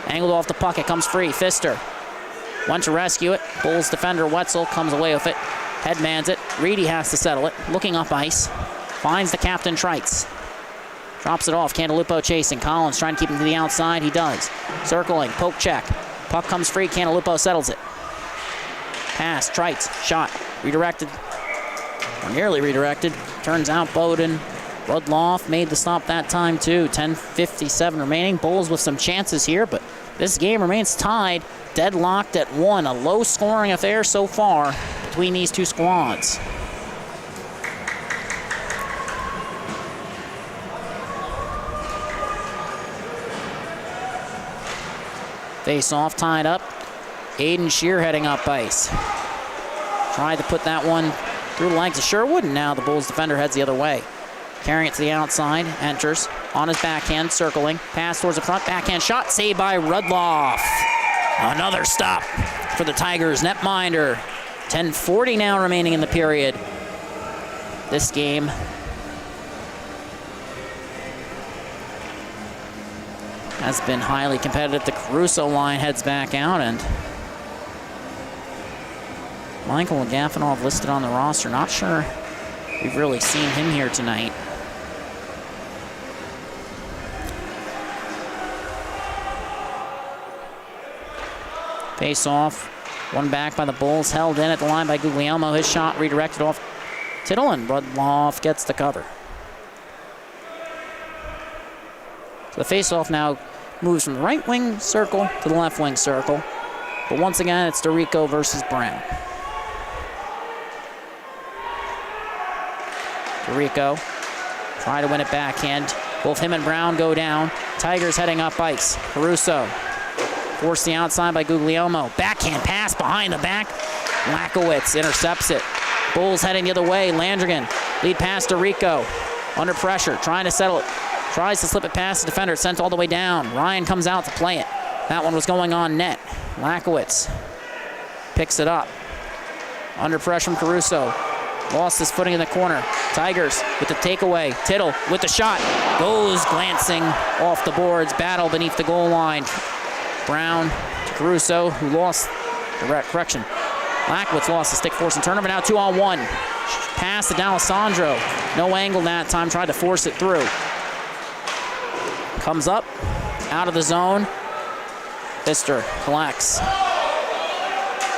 Angled off the puck, it comes free. Pfister went to rescue it. Bulls defender Wetzel comes away with it, headmans it. Reedy has to settle it, looking up ice, finds the captain Treitz. Drops it off. Cantalupo chasing. Collins trying to keep him to the outside. He does. Circling. Poke check. Puck comes free. Cantalupo settles it. Pass. Treitz. Shot. Redirected. Or nearly redirected. Turns out Bowden. Rudloff made the stop that time too. 10:57 remaining. Bulls with some chances here, but this game remains tied. Deadlocked at 1. A low-scoring affair so far between these two squads. Face-off tied up. Aiden Shear heading up ice. Tried to put that one through the legs of Sherwood, and now the Bulls defender heads the other way. Carrying it to the outside, enters on his backhand, circling. Pass towards the front, backhand shot, saved by Rudloff. Another stop for the Tigers netminder. 10:40 now remaining in the period. This game has been highly competitive. The Caruso line heads back out, and Michael Gafanov listed on the roster. Not sure we've really seen him here tonight. Face off, one back by the Bulls, held in at the line by Guglielmo. His shot redirected off Tittle, and Rudloff gets the cover. So the face-off now moves from the right wing circle to the left wing circle. But once again, it's DeRico versus Brown. DeRico try to win it backhand. Both him and Brown go down. Tigers heading up ice. Caruso forced the outside by Guglielmo. Backhand pass behind the back. Lakowitz intercepts it. Bulls heading the other way. Landrigan lead pass to DeRico. Under pressure, trying to settle it. Tries to slip it past the defender, sent all the way down. Ryan comes out to play it. That one was going on net. Lakowitz picks it up. Under pressure from Caruso. Lost his footing in the corner. Tigers with the takeaway. Tittle with the shot. Goes glancing off the boards. Battle beneath the goal line. Brown to Caruso, who lost the correction. Lakowitz lost the stick force and turnover. Now 2-on-1. Pass to D'Alessandro. No angle that time. Tried to force it through. Comes up, out of the zone. Pfister collects.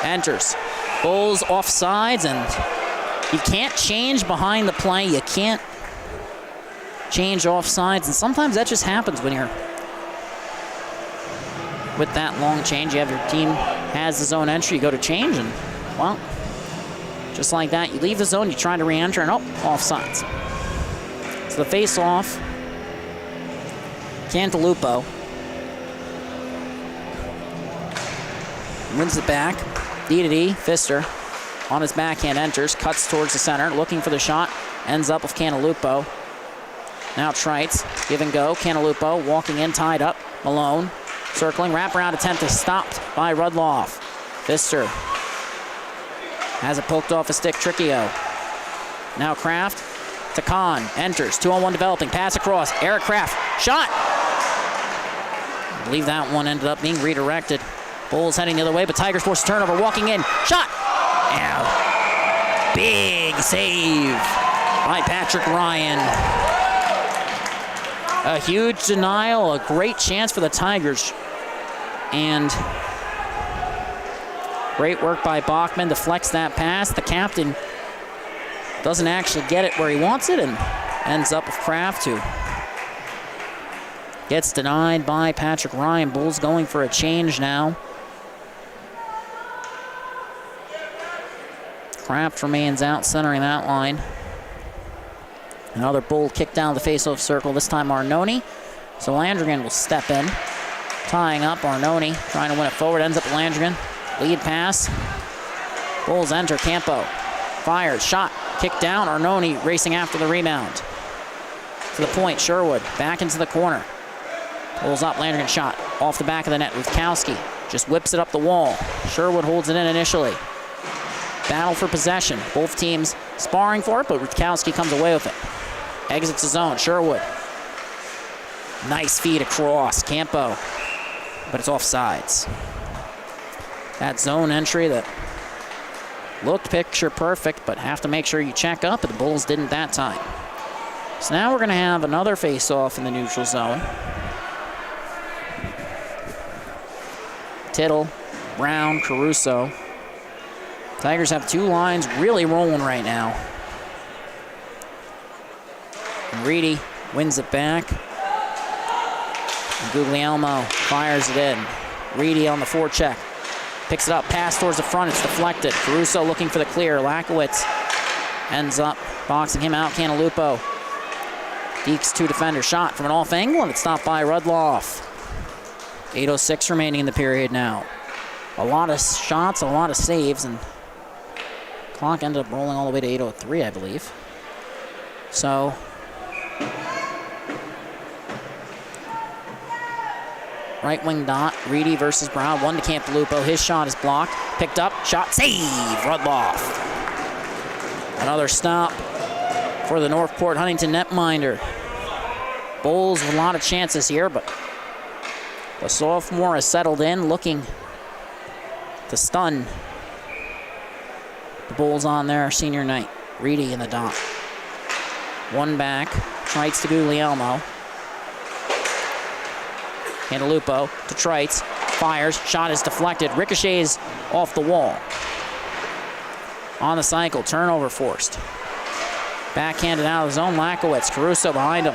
Enters. Bulls offsides, and you can't change behind the play. You can't change offsides, and sometimes that just happens when you're with that long change. You have your team has the zone entry, you go to change, and, well, just like that, you leave the zone, you try to re-enter, and offsides. So the face-off, Cantalupo wins it back. D-to-D, Pfister on his backhand enters, cuts towards the center, looking for the shot, ends up with Cantalupo. Now Trites, give and go. Cantalupo walking in, tied up. Malone circling, wraparound attempt is stopped by Rudloff. Pfister has it poked off a stick, Tricchio. Now Kraft to Kahn, enters, 2-on-1 developing, pass across, Eric Kraft, shot! I believe that one ended up being redirected. Bulls heading the other way, but Tigers force a turnover, walking in, shot! Ow. Big save by Patrick Ryan. A huge denial, a great chance for the Tigers. And great work by Bachman to flex that pass. The captain doesn't actually get it where he wants it and ends up with Kraft, who gets denied by Patrick Ryan. Bulls going for a change now. Kraft remains out centering that line. Another Bull kick down the face-off circle, this time Arnone. So Landrigan will step in. Tying up, Arnone trying to win it forward, ends up Landrigan. Lead pass. Bulls enter, Campo fires, shot, kick down, Arnone racing after the rebound. To the point, Sherwood back into the corner. Pulls up, Landrigan shot off the back of the net. Rutkowski just whips it up the wall. Sherwood holds it in initially. Battle for possession. Both teams sparring for it, but Rutkowski comes away with it. Exits the zone. Sherwood. Nice feed across. Campo. But it's offsides. That zone entry that looked picture perfect, but have to make sure you check up, but the Bulls didn't that time. So now we're going to have another face-off in the neutral zone. Tittle, Brown, Caruso. Tigers have two lines really rolling right now. And Reedy wins it back. And Guglielmo fires it in. Reedy on the forecheck. Picks it up, pass towards the front, it's deflected. Caruso looking for the clear. Lakowitz ends up boxing him out. Cantalupo dekes two defenders. Shot from an off angle, and it's stopped by Rudloff. 8:06 remaining in the period now. A lot of shots, a lot of saves, and clock ended up rolling all the way to 8:03, I believe. So right wing dot, Reedy versus Brown, one to Cantalupo. His shot is blocked, picked up, shot, save, Rudloff. Another stop for the Northport Huntington netminder. Bulls with a lot of chances here, but the sophomore has settled in, looking to stun the Bulls on their senior night. Reedy in the dot. One back, Trites to Guglielmo. Cantalupo to Trites, fires, shot is deflected, ricochets off the wall. On the cycle, turnover forced. Backhanded out of the zone, Lakowitz, Caruso behind him.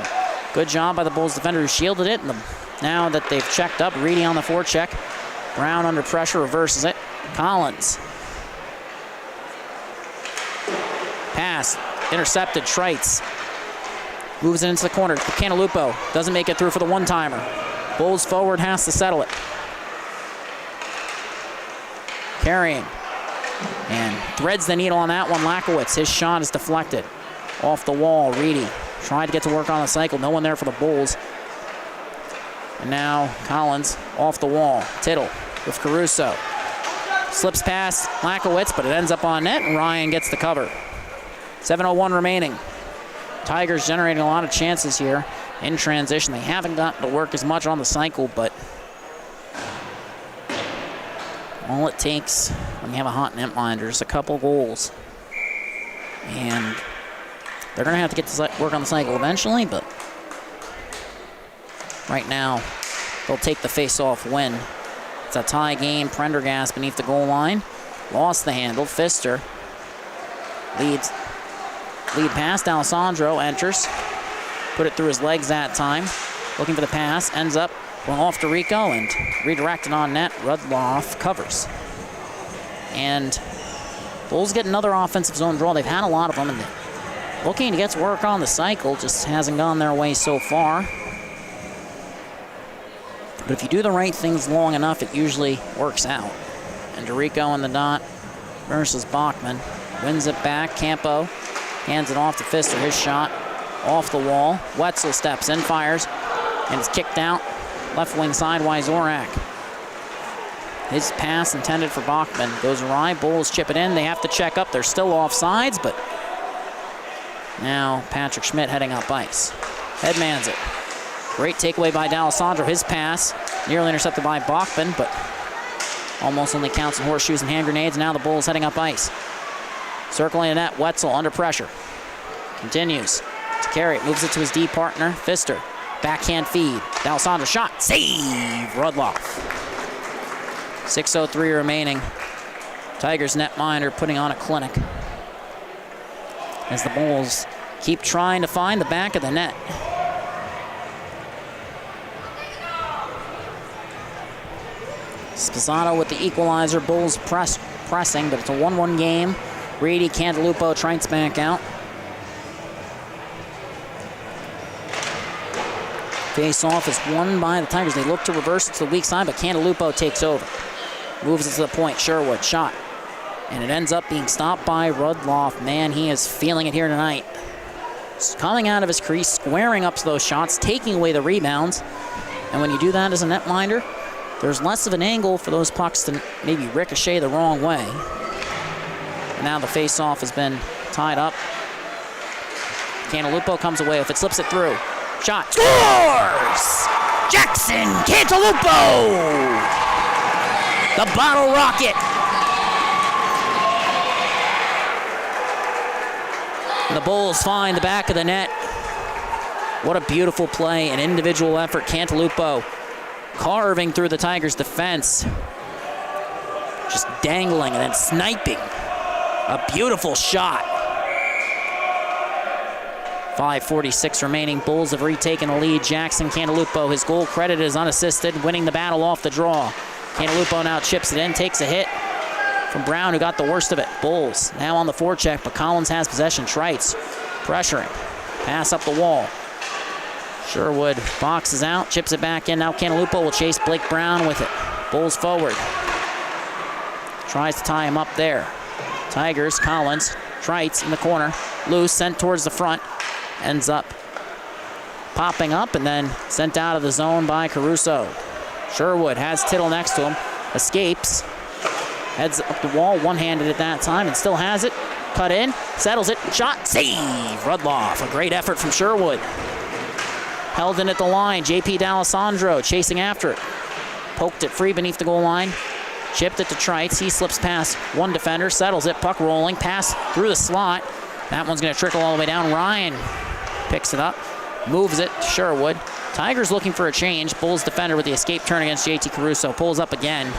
Good job by the Bulls defender who shielded it. And now that they've checked up, Reedy on the forecheck. Brown under pressure, reverses it. Collins. Pass, intercepted, Trites. Moves it into the corner, Cantalupo doesn't make it through for the one-timer. Bulls forward has to settle it. Carrying. And threads the needle on that one, Lakowitz. His shot is deflected. Off the wall, Reedy tried to get to work on the cycle. No one there for the Bulls. And now Collins off the wall. Tittle with Caruso. Slips past Lakowitz, but it ends up on net, and Ryan gets the cover. 7:01 remaining. Tigers generating a lot of chances here in transition. They haven't gotten to work as much on the cycle, but all it takes when you have a hot netminder is a couple goals. And they're going to have to get to work on the cycle eventually, but right now they'll take the face-off win. It's a tie game. Prendergast beneath the goal line. Lost the handle. Pfister leads. Lead pass. D'Alessandro enters. Put it through his legs that time. Looking for the pass. Ends up going off to Rico and redirected on net. Rudloff covers. And Bulls get another offensive zone draw. They've had a lot of them, and looking to get to work on the cycle, just hasn't gone their way so far. But if you do the right things long enough, it usually works out. And Dorico on the dot versus Bachman. Wins it back. Campo hands it off to Pfister. His shot off the wall. Wetzel steps in, fires, and it's kicked out. Left wing sidewise, Zorak. His pass intended for Bachman goes awry. Bulls chip it in. They have to check up. They're still offsides, but now Patrick Schmidt heading up ice. Headmans it. Great takeaway by D'Alessandro. His pass nearly intercepted by Bachman, but almost only counts in horseshoes and hand grenades. Now the Bulls heading up ice. Circling the net, Wetzel under pressure. Continues to carry it, moves it to his D partner, Pfister. Backhand feed. D'Alessandro shot. Save! Rudloff. 6:03 remaining. Tigers netminder putting on a clinic as the Bulls keep trying to find the back of the net. Sposano with the equalizer. Bulls pressing, but it's a 1-1 game. Reedy, Cantalupo, Trites back out. Face-off is won by the Tigers. They look to reverse it to the weak side, but Cantalupo takes over. Moves it to the point. Sherwood, shot. And it ends up being stopped by Rudloff. Man, he is feeling it here tonight. Coming out of his crease, squaring up to those shots, taking away the rebounds. And when you do that as a netminder, there's less of an angle for those pucks to maybe ricochet the wrong way. And now the face-off has been tied up. Cantalupo comes away with it, slips it through. Shot. Scores! Jackson Cantalupo! The bottle rocket. The Bulls find the back of the net. What a beautiful play, an individual effort. Cantalupo carving through the Tigers' defense. Just dangling and then sniping. A beautiful shot. 5:46 remaining. Bulls have retaken the lead. Jackson Cantalupo, his goal credit is unassisted, winning the battle off the draw. Cantalupo now chips it in, takes a hit from Brown, who got the worst of it. Bulls now on the forecheck, but Collins has possession. Trites pressuring. Pass up the wall. Sherwood boxes out, chips it back in. Now Cantalupo will chase Blake Brown with it. Bulls forward. Tries to tie him up there. Tigers, Collins, Trites in the corner. Loose, sent towards the front. Ends up popping up and then sent out of the zone by Caruso. Sherwood has Tittle next to him. Escapes. Heads up the wall, one-handed at that time, and still has it. Cut in, settles it, shot, save! Rudloff, a great effort from Sherwood. Held in at the line, J.P. D'Alessandro chasing after it. Poked it free beneath the goal line. Chipped it to Trites. He slips past one defender, settles it, puck rolling, pass through the slot. That one's going to trickle all the way down. Ryan picks it up, moves it to Sherwood. Tigers looking for a change. Bulls defender with the escape turn against JT Caruso. Pulls up again.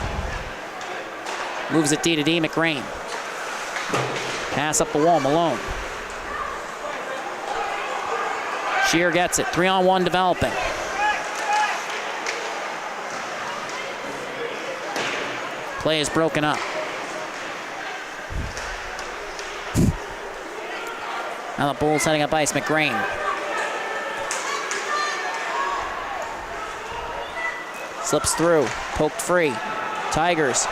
Moves it D to D, McRain. Pass up the wall, Malone. Shear gets it, 3-on-1 developing. Play is broken up. Now the Bulls heading up ice, McRain. Slips through, poked free. Tigers.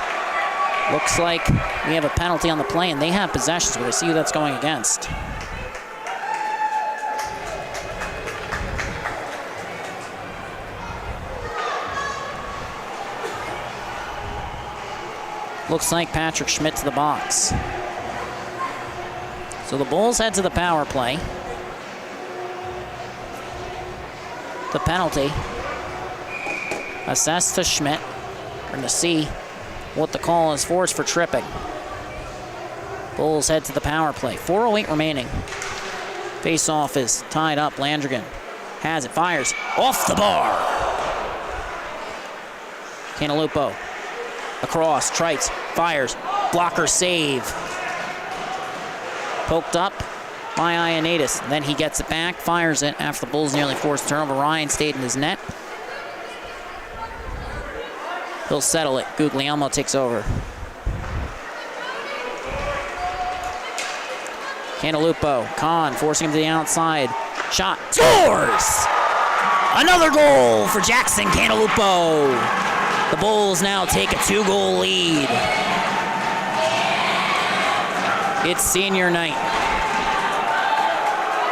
Looks like we have a penalty on the play, and they have possessions, but I see who that's going against. Looks like Patrick Schmidt to the box. So the Bulls head to the power play. The penalty assessed to Schmidt. We're going to see what the call is for. It's for tripping. Bulls head to the power play. 4:08 remaining. Face-off is tied up. Landrigan has it, fires off the bar. Cantalupo across, Trites fires, blocker save. Poked up by Ioannidis. Then he gets it back, fires it after the Bulls nearly forced turnover. Ryan stayed in his net. He'll settle it. Guglielmo takes over. Cantalupo, Kahn forcing him to the outside. Shot, scores! Another goal for Jackson Cantalupo. The Bulls now take a 2-goal lead. It's senior night.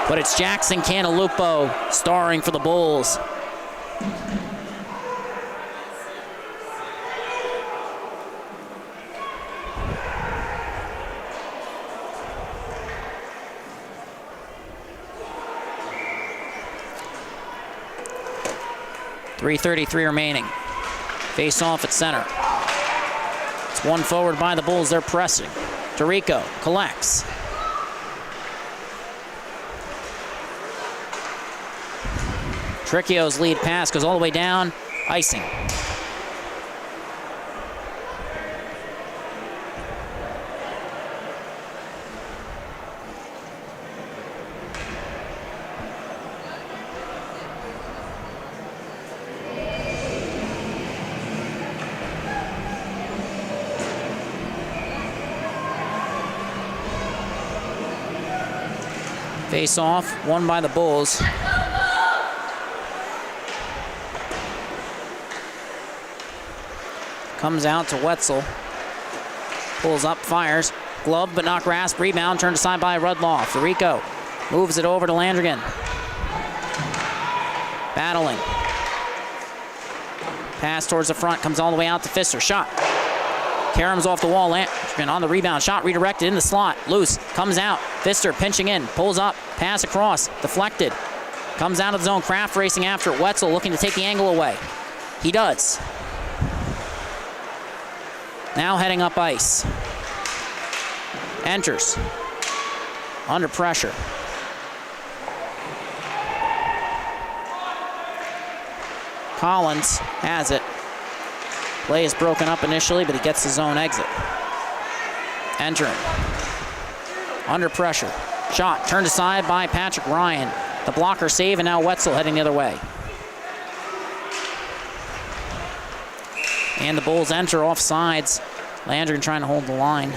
But it's Jackson Cantalupo starring for the Bulls. .333 remaining. Face off at center. It's one forward by the Bulls. They're pressing. Dorico collects. Triccio's lead pass goes all the way down. Icing. Face off, won by the Bulls. Comes out to Wetzel. Pulls up, fires. Glove but not grasp. Rebound turned aside by Rudloff. Dorico moves it over to Landrigan. Battling. Pass towards the front, comes all the way out to Pfister. Shot. Karam's off the wall. Landrigan on the rebound. Shot redirected in the slot. Loose. Comes out. Pfister pinching in. Pulls up. Pass across. Deflected. Comes out of the zone. Kraft racing after it. Wetzel looking to take the angle away. He does. Now heading up ice. Enters. Under pressure. Collins has it. Play is broken up initially, but he gets the zone exit. Entering. Under pressure. Shot turned aside by Patrick Ryan. The blocker save, and now Wetzel heading the other way. And the Bulls enter off sides. Landrigan trying to hold the line.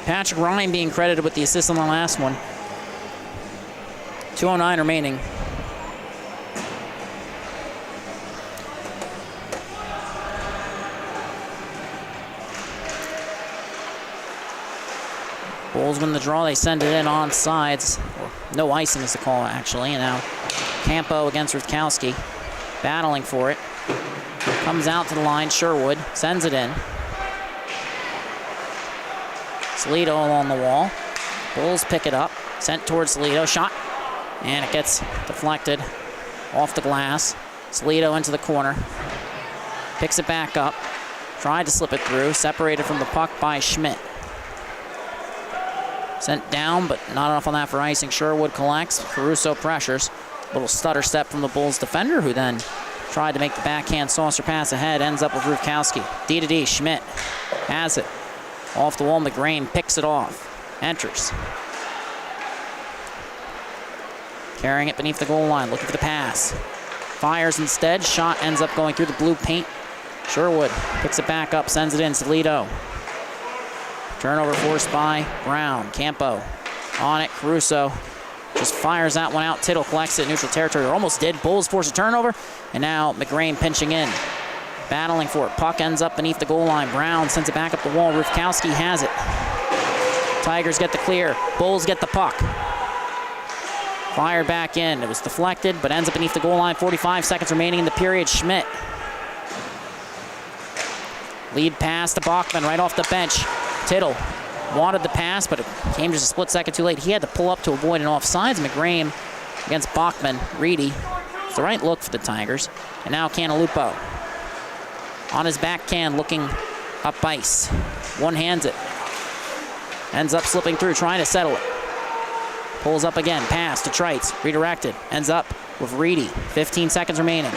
Patrick Ryan being credited with the assist on the last one. 2:09 remaining. Bulls win the draw. They send it in on sides. No icing is the call, actually. And now Campo against Rutkowski. Battling for it. Comes out to the line. Sherwood sends it in. Salido along the wall. Bulls pick it up. Sent towards Salido. Shot. And it gets deflected off the glass. Salido into the corner. Picks it back up. Tried to slip it through. Separated from the puck by Schmidt. Sent down, but not enough on that for icing. Sherwood collects. Caruso pressures. Little stutter step from the Bulls defender, who then tried to make the backhand saucer pass ahead. Ends up with Rutkowski. D to D. Schmidt has it. Off the wall, McGrane picks it off. Enters. Carrying it beneath the goal line, looking for the pass. Fires instead. Shot ends up going through the blue paint. Sherwood picks it back up, sends it in. Salido. Turnover forced by Brown. Campo on it. Caruso just fires that one out. Tittle collects it in neutral territory. Almost did. Bulls force a turnover. And now McGrane pinching in. Battling for it. Puck ends up beneath the goal line. Brown sends it back up the wall. Rutkowski has it. Tigers get the clear. Bulls get the puck. Fired back in. It was deflected, but ends up beneath the goal line. 45 seconds remaining in the period. Schmidt. Lead pass to Bachman right off the bench. Tittle wanted the pass, but it came just a split second too late. He had to pull up to avoid an offsides. McGrane against Bachman. Reedy. It's the right look for the Tigers. And now Cantalupo. On his backhand, looking up ice. One-hands it. Ends up slipping through, trying to settle it. Pulls up again. Pass to Trites. Redirected. Ends up with Reedy. 15 seconds remaining.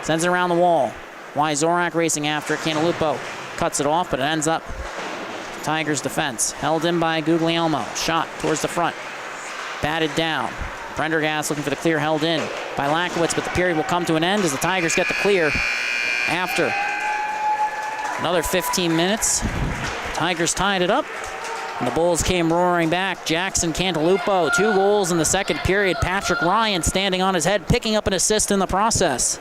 Sends it around the wall. Zorak racing after it. Cantalupo cuts it off, but it ends up Tigers defense. Held in by Guglielmo. Shot towards the front. Batted down. Prendergast looking for the clear, held in by Lakowitz, but the period will come to an end as the Tigers get the clear. after another 15 minutes. Tigers tied it up, and the Bulls came roaring back. Jackson Cantalupo, 2 goals in the second period. Patrick Ryan standing on his head, picking up an assist in the process.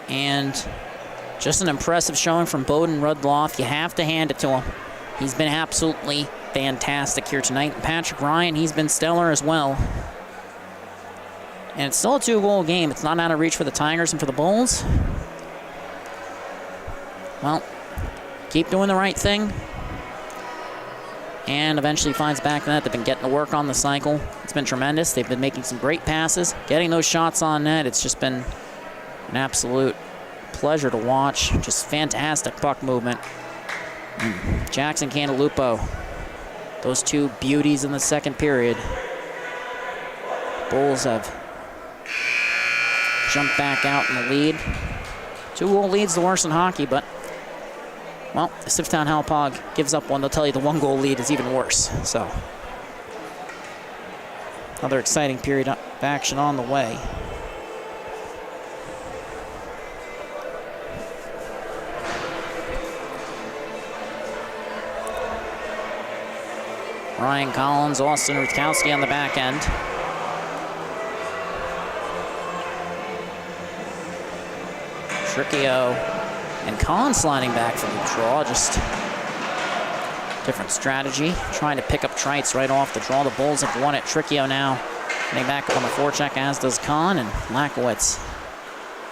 And just an impressive showing from Bowden Rudloff. You have to hand it to him. He's been absolutely fantastic here tonight. And Patrick Ryan, he's been stellar as well. And it's still a 2-goal game. It's not out of reach for the Tigers and for the Bulls. Well, keep doing the right thing. And eventually finds back the net. They've been getting to work on the cycle. It's been tremendous. They've been making some great passes, getting those shots on net. It's just been an absolute pleasure to watch. Just fantastic puck movement. Jackson Cantalupo, those 2 beauties in the second period. Bulls have jumped back out in the lead. 2-goal lead's the worst in hockey, but, well, the Smithtown Hauppauge gives up one. They'll tell you the 1-goal lead is even worse. So, another exciting period of action on the way. Ryan Collins, Austin Rutkowski on the back end. Tricchio and Collins sliding back from the draw. Just different strategy. Trying to pick up Trites right off the draw. The Bulls have won it. Tricchio now getting back on the forecheck, as does Kahn, and Lakowitz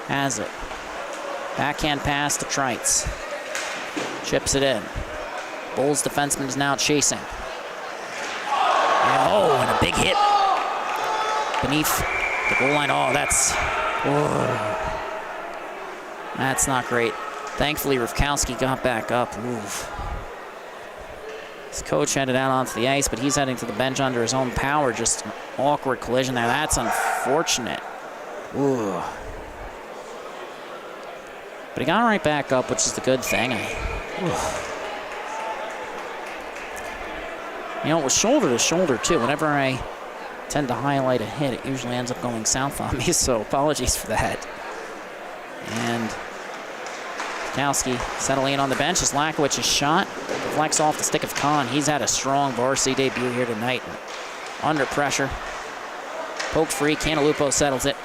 has it. Backhand pass to Trites. Chips it in. Bulls defenseman is now chasing. Oh, and a big hit beneath the goal line. Oh, that's not great. Thankfully, Rutkowski got back up. Oof. His coach headed out onto the ice, but he's heading to the bench under his own power. Just an awkward collision there. That's unfortunate. Ooh. But he got right back up, which is the good thing. You know, it was shoulder to shoulder, too. Whenever I tend to highlight a hit, it usually ends up going south on me, so apologies for that. And Kowski settling in on the bench as Lakowicz's shot deflects off the stick of Kahn. He's had a strong varsity debut here tonight. Under pressure. Poked free. Cantalupo settles it.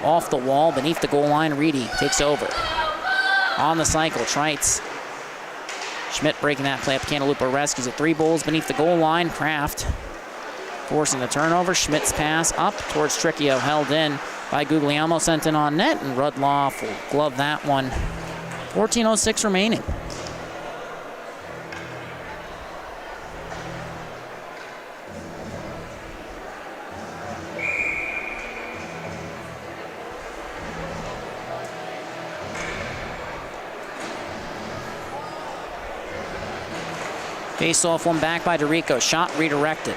Off the wall, beneath the goal line. Reedy takes over. On the cycle, Trites. Schmidt breaking that play up. Cantalupo rescues it. 3 Bulls beneath the goal line. Kraft forcing the turnover. Schmidt's pass up towards Tricchio, held in by Guglielmo, sent in on net, and Rudloff will glove that one. 14:06 remaining. Face-off one back by DeRico. Shot redirected.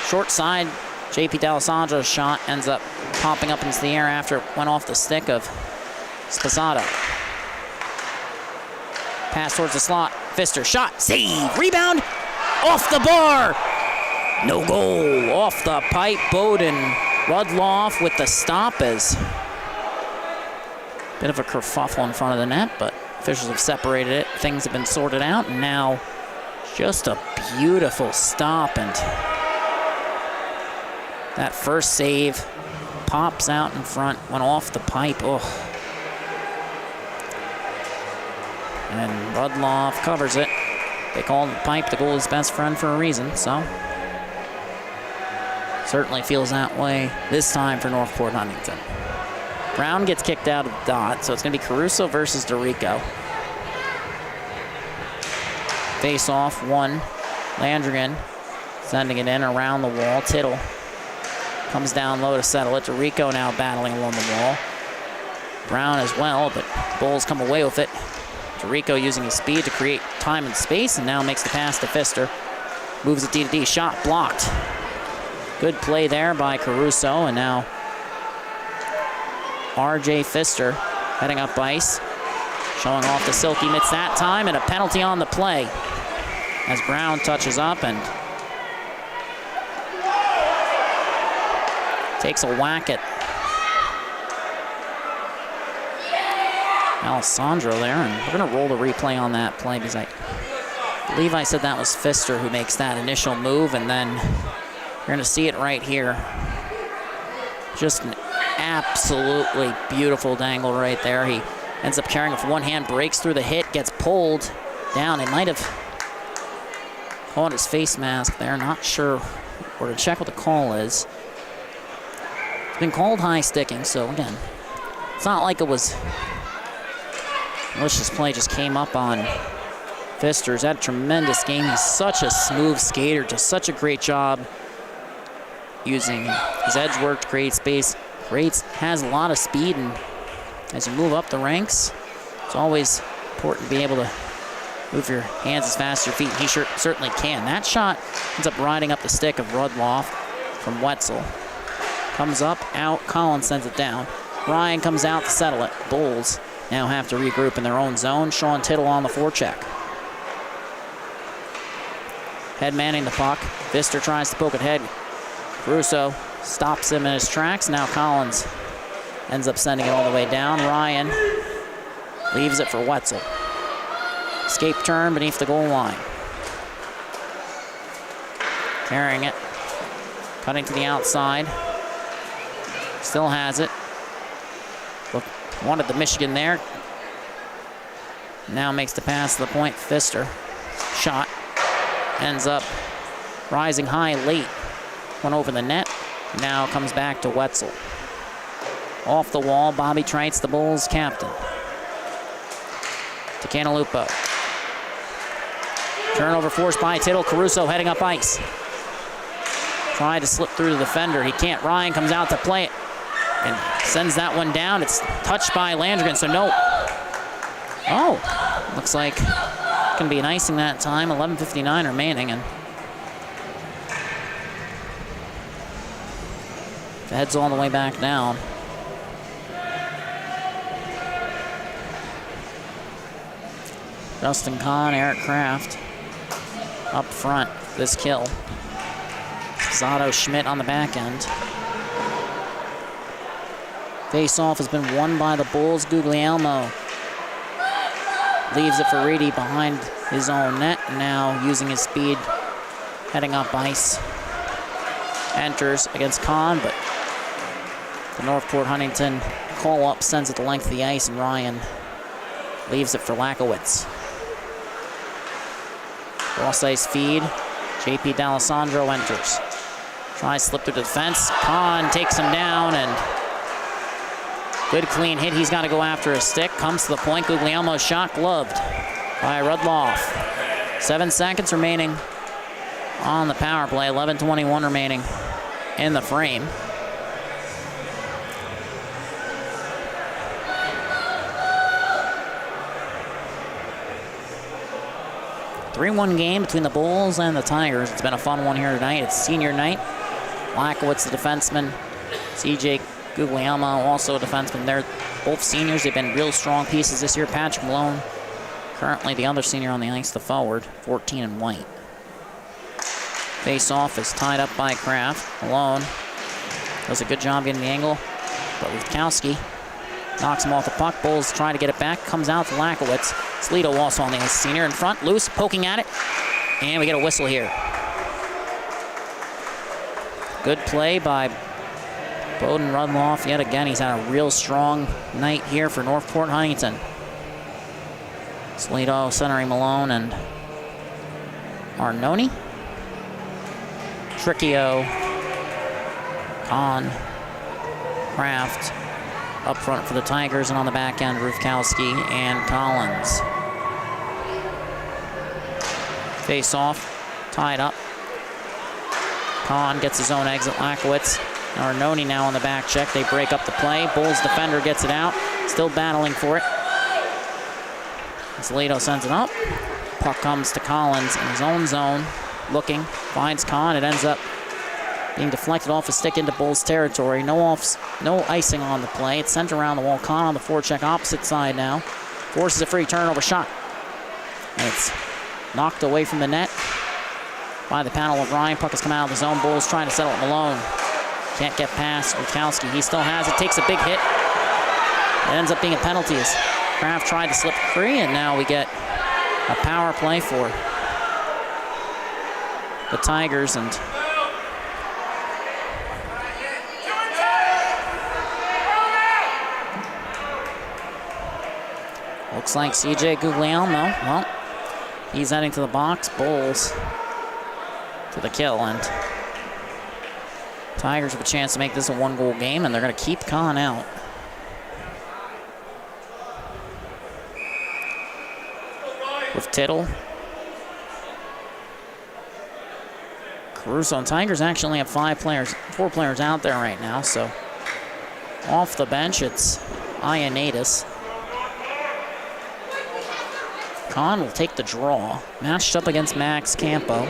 Short side, J.P. D'Alessandro's shot ends up popping up into the air after it went off the stick of Spazzato. Pass towards the slot. Pfister, shot, save, rebound, off the bar. No goal, off the pipe. Bowden, Rudloff with the stop as bit of a kerfuffle in front of the net, but officials have separated it. Things have been sorted out, and now just a beautiful stop, and that first save pops out in front, went off the pipe. Oh. And Rudloff covers it. They call the pipe the goalie's best friend for a reason, so certainly feels that way this time for Northport Huntington. Brown gets kicked out of the dot, so it's going to be Caruso versus DeRico. Face off, 1. Landrigan sending it in around the wall. Tittle comes down low to settle it. DeRico now battling along the wall. Brown as well, but the Bulls come away with it. DeRico using his speed to create time and space, and now makes the pass to Pfister. Moves it D-to-D, shot blocked. Good play there by Caruso, and now R.J. Pfister heading up ice. Showing off the silky mitts that time, and a penalty on the play as Brown touches up, and takes a whack at Alessandro there, and we're going to roll the replay on that play because I believe I said that was Pfister who makes that initial move, and then you're going to see it right here. Just an absolutely beautiful dangle right there. He ends up carrying it with one hand, breaks through the hit, gets pulled down. It might have caught his face mask there. Not sure. We're to check what the call is. It's been called high sticking, so again, it's not like it was malicious play, just came up on Pfister's. Had a tremendous game. He's such a smooth skater, just such a great job using his edge work to create space. Has a lot of speed, and as you move up the ranks, it's always important to be able to move your hands as fast as your feet, and he certainly can. That shot ends up riding up the stick of Rudloff from Wetzel. Comes up, out, Collins sends it down. Ryan comes out to settle it. Bulls now have to regroup in their own zone. Sean Tittle on the forecheck. Head manning the puck. Pfister tries to poke it head. Caruso stops him in his tracks. Now Collins ends up sending it all the way down. Ryan leaves it for Wetzel. Escape turn beneath the goal line. Carrying it. Cutting to the outside. Still has it. Wanted the Michigan there. Now makes the pass to the point. Pfister. Shot. Ends up rising high late. Went over the net. Now comes back to Wetzel. Off the wall, Bobby Trites, the Bulls captain. To Canalupo. Turnover forced by Tittle. Caruso heading up ice. Tried to slip through the defender. He can't. Ryan comes out to play it and sends that one down. It's touched by Landrigan, so no. Oh, looks like it's going to be an icing that time. 11:59 remaining, and the head's all the way back down. Justin Kahn, Eric Kraft up front. This kill. Zato Schmidt on the back end. Face-off has been won by the Bulls. Guglielmo leaves it for Reedy behind his own net. Now using his speed, heading up ice. Enters against Kahn, but the Northport Huntington call-up sends it the length of the ice, and Ryan leaves it for Lakowitz. Cross ice feed. JP D'Alessandro enters. Tries to slip through the defense. Kahn takes him down, and good clean hit. He's got to go after his stick. Comes to the point. Guglielmo's shot gloved by Rudloff. 7 seconds remaining on the power play. 11:21 remaining in the frame. A 3-1 game between the Bulls and the Tigers. It's been a fun one here tonight. It's senior night. Lakowitz, the defenseman. CJ Guglielmo, also a defenseman. They're both seniors. They've been real strong pieces this year. Patrick Malone, currently the other senior on the ice, the forward, 14 in white. Face-off is tied up by Kraft. Malone does a good job getting the angle, but Witkowski knocks him off the puck. Bulls try to get it back. Comes out to Lakowitz. Slito also on the ice. Senior in front, loose, poking at it. And we get a whistle here. Good play by Bowden Rudloff. Yet again, he's had a real strong night here for Northport Huntington. Slito centering Malone and Arnone. Tricchio, Kahn, Kraft up front for the Tigers, and on the back end, Rufkowski and Collins. Face off, tied up. Kahn gets his own exit. Lakowitz. Arnone now on the back check. They break up the play. Bulls defender gets it out. Still battling for it. Slito sends it up. Puck comes to Collins in his own zone. Looking, finds Kahn. It ends up being deflected off a stick into Bulls territory. No icing on the play. It's sent around the wall. Kahn on the forecheck, opposite side now. Forces a free turnover shot. And it's knocked away from the net by the panel of Ryan. Puck has come out of the zone. Bulls trying to settle it. Malone Can't get past Rukowski. He still has it, takes a big hit. It ends up being a penalty as Kraft tried to slip free, and now we get a power play for the Tigers. And looks like CJ Guglielmo, well, he's heading to the box. Bulls to the kill, and Tigers have a chance to make this a one-goal game, and they're going to keep Kahn out. With Tittle. Caruso, and Tigers actually have 4 players out there right now, so off the bench it's Ioannidis. Kahn will take the draw, matched up against Max Campo.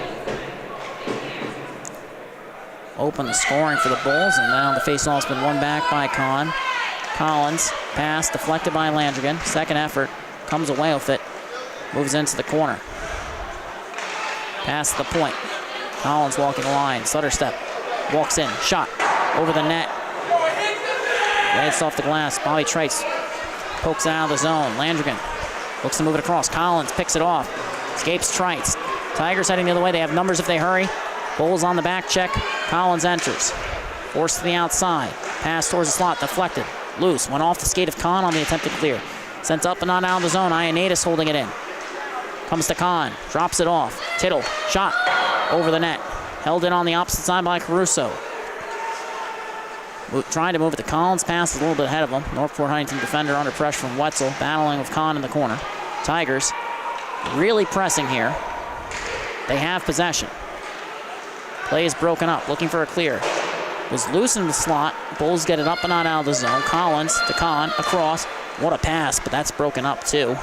Open the scoring for the Bulls, and now the faceoff's been won back by Kahn. Collins, pass deflected by Landrigan. Second effort, comes away with it, moves into the corner. Pass the point. Collins walking the line, stutter step, walks in, shot over the net. Lays off the glass. Bobby Trice pokes it out of the zone. Landrigan looks to move it across. Collins picks it off, escapes Trice. Tigers heading the other way. They have numbers if they hurry. Bulls on the back check. Collins enters. Forced to the outside. Pass towards the slot. Deflected. Loose. Went off the skate of Kahn on the attempted clear. Sent up and not out of the zone. Ioannidis holding it in. Comes to Kahn. Drops it off. Tittle. Shot. Over the net. Held in on the opposite side by Caruso. Trying to move it to Collins. Pass is a little bit ahead of him. Northport Huntington defender under pressure from Wetzel. Battling with Kahn in the corner. Tigers really pressing here. They have possession. Play is broken up, looking for a clear. Was loose in the slot. Bulls get it up and not out of the zone. Collins to Kahn, across. What a pass, but that's broken up too.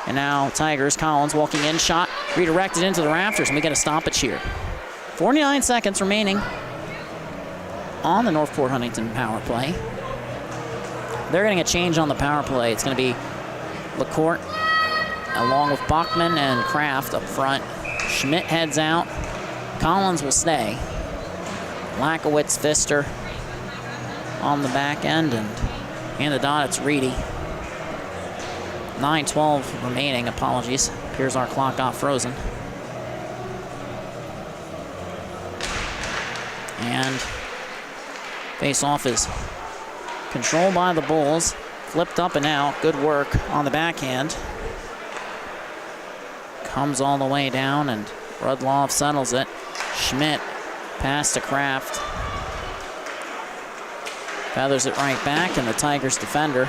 And now Tigers, Collins walking in, shot, redirected into the rafters, and we get a stoppage here. 49 seconds remaining on the Northport Huntington power play. They're getting a change on the power play. It's going to be LaCourte along with Bachman and Kraft up front. Schmidt heads out. Collins will stay. Lakowitz, Pfister on the back end, and in the dot it's Reedy. 9:12 remaining, apologies. Appears our clock got frozen. And face-off is controlled by the Bulls. Flipped up and out, good work on the backhand. Comes all the way down, and Rudloff settles it. Schmidt, pass to Kraft. Feathers it right back, and the Tigers defender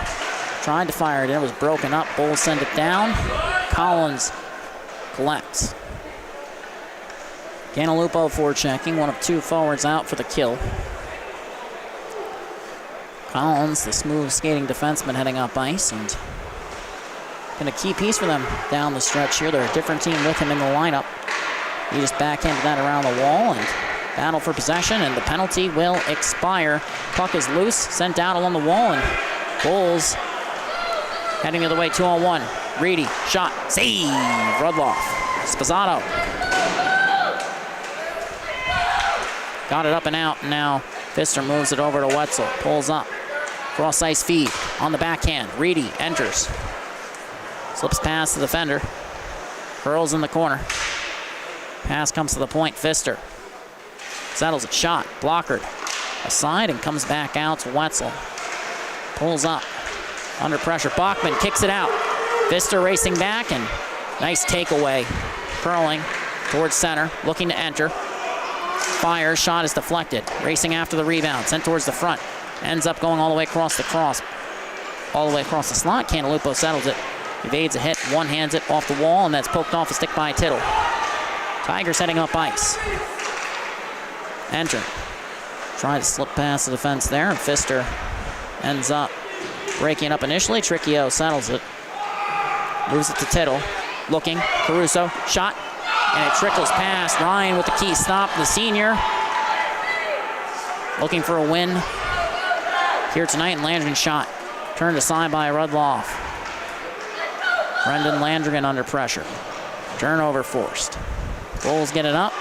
tried to fire it in. It was broken up. Bulls send it down. Collins collects. Cantalupo forechecking, one of 2 forwards out for the kill. Collins, the smooth skating defenseman, heading up ice, and been a key piece for them down the stretch here. They're a different team with him in the lineup. He just backhanded that around the wall and battle for possession, and the penalty will expire. Puck is loose, sent out along the wall, and Bulls heading the other way, 2-on-1. Reedy, shot, save, Rudloff. Spazzato. Got it up and out, and now Pfister moves it over to Wetzel. Pulls up, cross ice feed on the backhand. Reedy enters. Slips past the defender. Hurls in the corner. Pass comes to the point. Pfister settles it. Shot. Blockered. Aside and comes back out to Wetzel. Pulls up. Under pressure. Bachman kicks it out. Pfister racing back, and nice takeaway. Curling towards center. Looking to enter. Fires. Shot is deflected. Racing after the rebound. Sent towards the front. Ends up going all the way across the cross. All the way across the slot. Cantalupo settles it. Evades a hit. One-hands it off the wall, and that's poked off a stick by Tittle. Tigers heading up ice. Enter. Try to slip past the defense there, and Pfister ends up breaking up initially. Tricchio settles it. Moves it to Tittle. Looking. Caruso. Shot. And it trickles past. Ryan with the key stop. The senior looking for a win here tonight. And Landrigan shot. Turned aside by Rudloff. Brendan Landrigan under pressure. Turnover forced. Bulls get it up.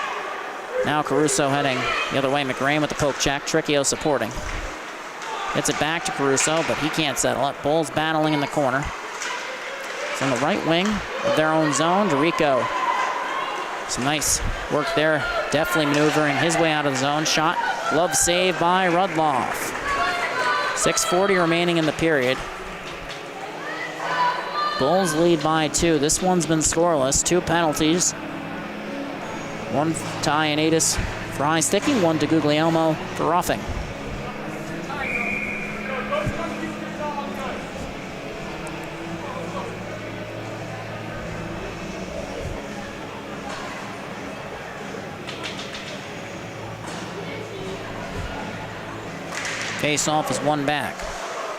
Now Caruso heading the other way. McRae with the poke check. Tricchio supporting. Gets it back to Caruso, but he can't settle it. Bulls battling in the corner. It's on the right wing of their own zone. DeRico. Some nice work there. Definitely maneuvering his way out of the zone. Shot. Glove save by Rudloff. 6:40 remaining in the period. Bulls lead by 2. This one's been scoreless. 2 penalties. 1 tie Anatus for high sticking, 1 to Guglielmo for roughing. Face-off is 1 back.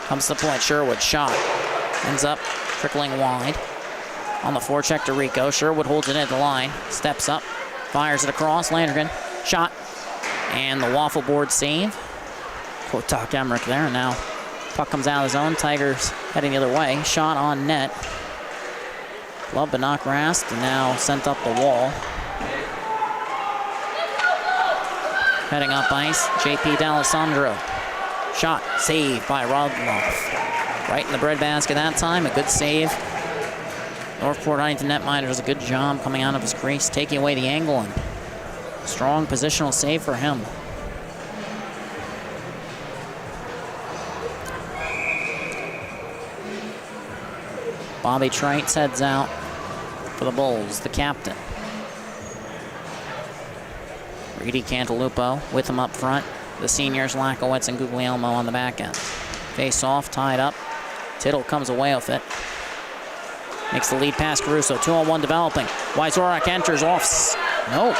Comes to the point, Sherwood, shot. Ends up trickling wide. On the forecheck to Rico. Sherwood holds it at the line. Steps up. Fires it across. Landrigan. Shot. And the waffle board save. Kotak Emmerich there. And now puck comes out of the zone. Tigers heading the other way. Shot on net. Glove but not grasped. And now sent up the wall. Heading up ice. JP D'Alessandro. Shot. Saved by Rodloff. Right in the breadbasket that time. A good save. Northport Huntington netminder does a good job coming out of his crease, taking away the angle, and strong positional save for him. Bobby Trites heads out for the Bulls, the captain. Reedy Cantalupo with him up front. The seniors, Lakowitz and Guglielmo on the back end. Face off, tied up. Tittle comes away with it. Makes the lead pass, Caruso. 2-on-1 developing. Wyzorak enters off. Nope.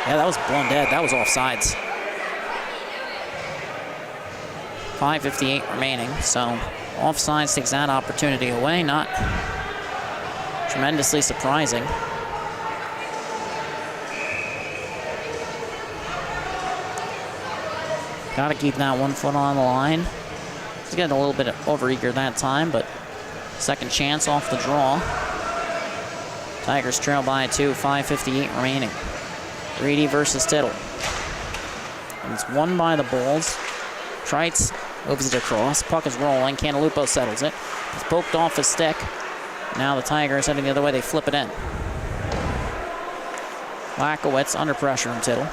Yeah, that was blown dead. That was offsides. 5:58 remaining, so offsides takes that opportunity away. Not tremendously surprising. Got to keep that 1 foot on the line. He's getting a little bit overeager that time, but second chance off the draw. Tigers trail by 2, 5:58 remaining. Reedy versus Tittle. And it's won by the Bulls. Trites moves it across. Puck is rolling. Cantalupo settles it. It's poked off his stick. Now the Tigers heading the other way. They flip it in. Lakowitz under pressure from Tittle.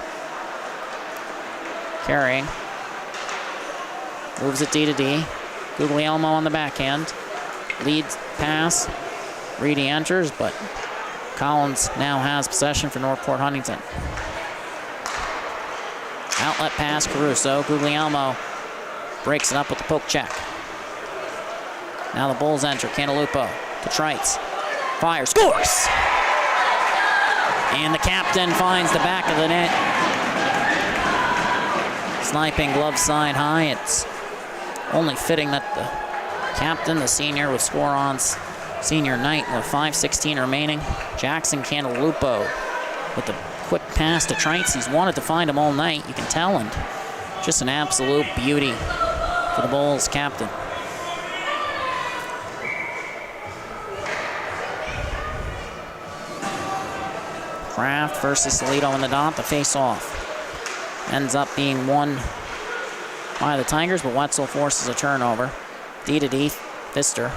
Carrying. Moves it D to D. Guglielmo on the backhand. Leads pass. Reedy enters, but Collins now has possession for Northport Huntington. Outlet pass, Caruso. Guglielmo breaks it up with the poke check. Now the Bulls enter. Cantalupo to Trites. Fires. Scores! And the captain finds the back of the net. Sniping glove side high. It's only fitting that the captain, the senior, would score on senior night with 5:16 remaining. Jackson Cantalupo with the quick pass to Trites. He's wanted to find him all night, you can tell, and just an absolute beauty for the Bulls captain. Kraft versus Salito in the dot, the face-off. Ends up being won by the Tigers, but Wetzel forces a turnover. D to D, Pfister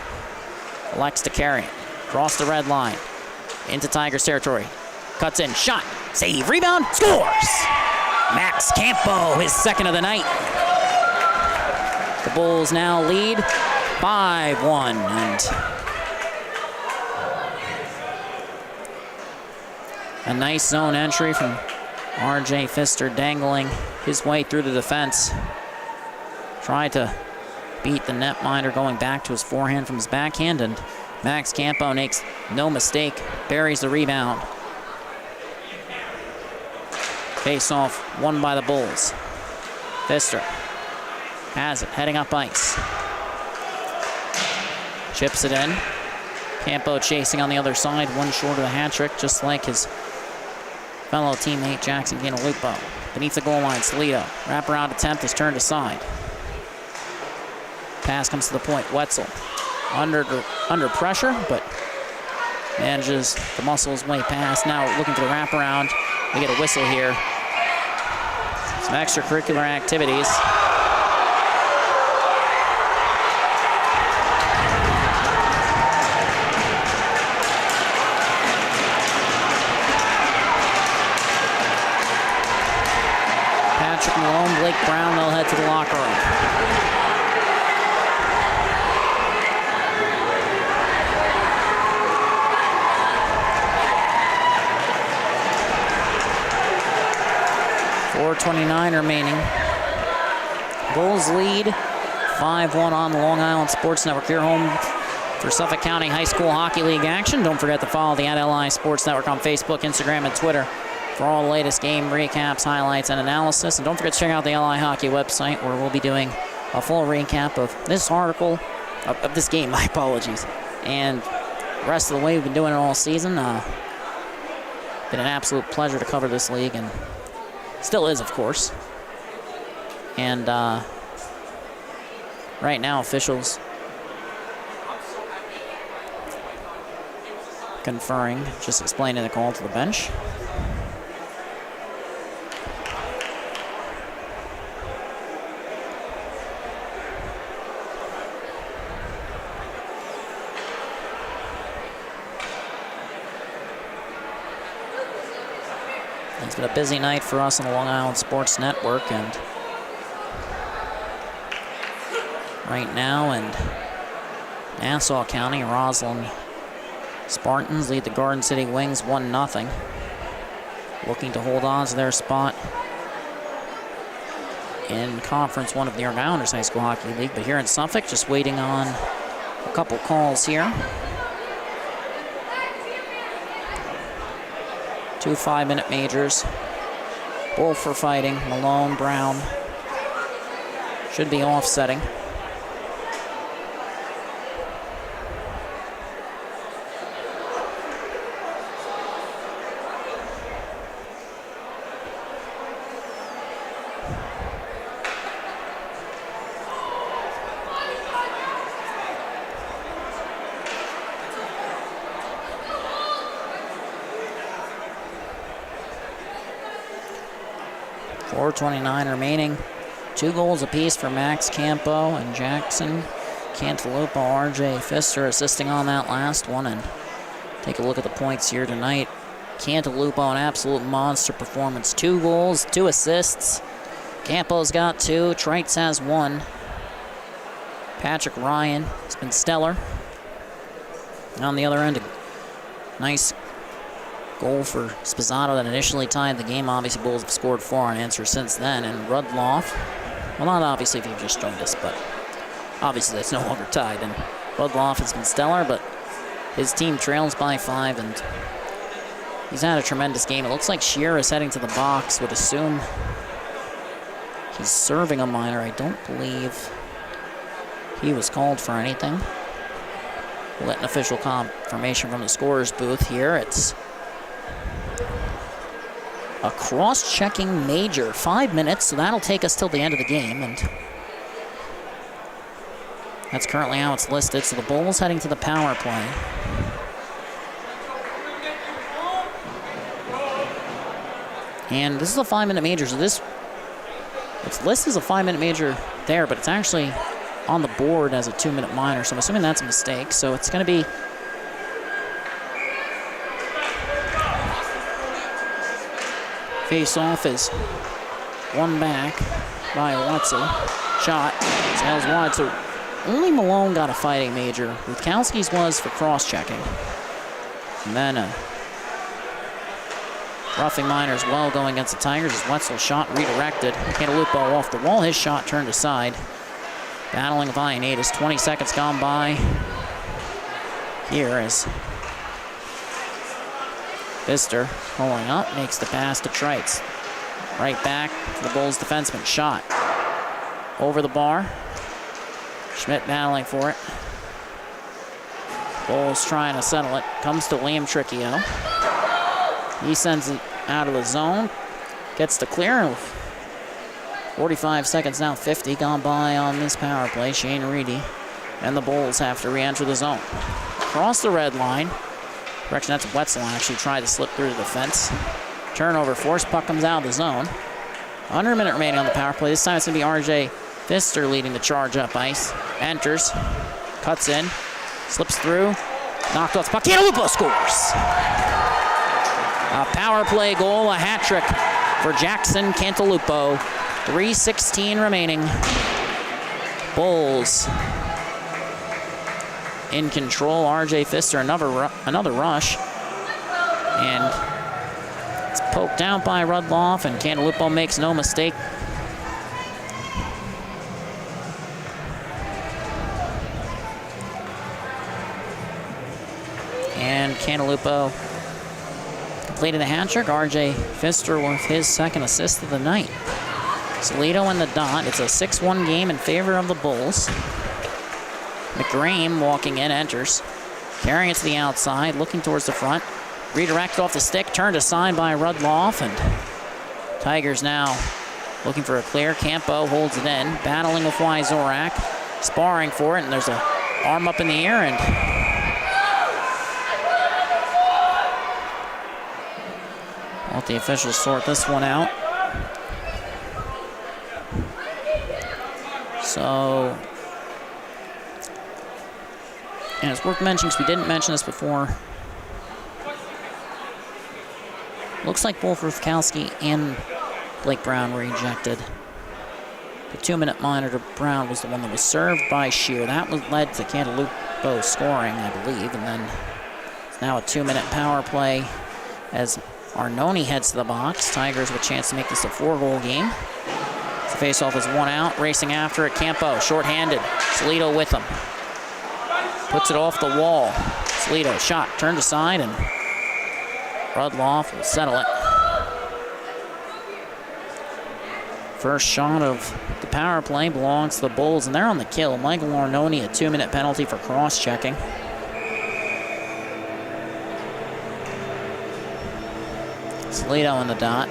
elects to carry it. Across the red line, into Tigers territory. Cuts in, shot, save, rebound, scores! Max Campo, his second of the night. The Bulls now lead 5-1, and a nice zone entry from R.J. Pfister, dangling his way through the defense. Tried to beat the netminder, going back to his forehand from his backhand, and Max Campo makes no mistake, buries the rebound. Face-off won by the Bulls. Pfister has it, heading up ice. Chips it in. Campo chasing on the other side, one short of the hat trick, just like his fellow teammate Jackson Cantalupo. Beneath the goal line, Salito. Wraparound attempt is turned aside. Pass comes to the point. Wetzel under pressure, but manages to muscle his way past. Now looking for the wraparound. We get a whistle here. Some extracurricular activities. Patrick Malone, Blake Brown, they'll head to the locker room. .4:29 remaining. Bulls lead 5-1 on the Long Island Sports Network. Here home for Suffolk County High School Hockey League action. Don't forget to follow the @LI Sports Network on Facebook, Instagram, and Twitter for all the latest game recaps, highlights, and analysis. And don't forget to check out the LI Hockey website, where we'll be doing a full recap of this article, of this game, my apologies, and the rest of the way we've been doing it all season. Been an absolute pleasure to cover this league, and still is, of course. And right now, officials conferring, just explaining the call to the bench. It's been a busy night for us on the Long Island Sports Network, and right now in Nassau County, Roslyn Spartans lead the Garden City Wings 1-0, looking to hold on to their spot in Conference 1 of the York Islanders High School Hockey League. But here in Suffolk, just waiting on a couple calls here. 2 5-minute majors. Both for fighting. Malone, Brown. Should be offsetting. .4:29 remaining. 2 goals apiece for Max Campo and Jackson Cantalupo. RJ Pfister assisting on that last one. And take a look at the points here tonight. Cantalupo, an absolute monster performance. 2 goals, 2 assists. Campo's got 2. Trites has 1. Patrick Ryan has been stellar. On the other end, a nice goal for Spizzato that initially tied the game. Obviously, Bulls have scored 4 on answer since then. And Rudloff, well, not obviously if you've just joined us, but obviously that's no longer tied. And Rudloff has been stellar, but his team trails by 5, and he's had a tremendous game. It looks like Shearer is heading to the box. Would assume he's serving a minor. I don't believe he was called for anything. We'll get an official confirmation from the scorer's booth here. It's a cross-checking major. 5 minutes, so that'll take us till the end of the game, and that's currently how it's listed. So the Bulls heading to the power play. And this is a 5-minute major, so it's listed as a 5-minute major there, but it's actually on the board as a 2-minute minor, so I'm assuming that's a mistake. So it's going to be face-off is won back by Wetzel. Shot sails wide, so only Malone got a fighting major. Rutkowski's was for cross-checking. And then a roughing minor as well going against the Tigers as Wetzel's shot redirected. Cantalupo off the wall, his shot turned aside. Battling with Ioannidis, 20 seconds gone by here as Pfister pulling up, makes the pass to Trites. Right back to the Bulls defenseman. Shot over the bar. Schmidt battling for it. Bulls trying to settle it. Comes to Liam Tricchio. He sends it out of the zone. Gets to clear. 45 seconds now, 50 gone by on this power play. Shane Reedy and the Bulls have to re-enter the zone. Across the red line. Correction, that's Wetzel actually tried to slip through the defense. Turnover force, puck comes out of the zone. Under a minute remaining on the power play. This time it's going to be RJ Pfister leading the charge up ice. Enters, cuts in, slips through, knocked off the puck. Cantalupo scores! A power play goal, a hat trick for Jackson Cantalupo. 3:16 remaining. Bulls in control. RJ Pfister, another rush. And it's poked out by Rudloff, and Cantalupo makes no mistake. And Cantalupo completed the hat trick. RJ Pfister with his second assist of the night. Salito in the dot. It's a 6-1 game in favor of the Bulls. McGrame walking in, enters. Carrying it to the outside, looking towards the front. Redirected off the stick, turned aside by Rudloff, and Tigers now looking for a clear. Campo holds it in, battling with Wyzorak, sparring for it, and there's a arm up in the air, and I'll let the officials sort this one out. So, and it's worth mentioning because we didn't mention this before. Looks like both Ruthkowski and Blake Brown were ejected. The 2-minute minor to Brown was the one that was served by Shear. That led to Cantalupo scoring, I believe, and then it's now a 2-minute power play as Arnone heads to the box. Tigers with a chance to make this a 4-goal game. The faceoff is one out, racing after it. Campo, shorthanded. Salito with him. Puts it off the wall. Salito, shot, turned aside, and Rudloff will settle it. First shot of the power play belongs to the Bulls, and they're on the kill. Michael Arnone, a 2-minute penalty for cross-checking. Salito in the dot.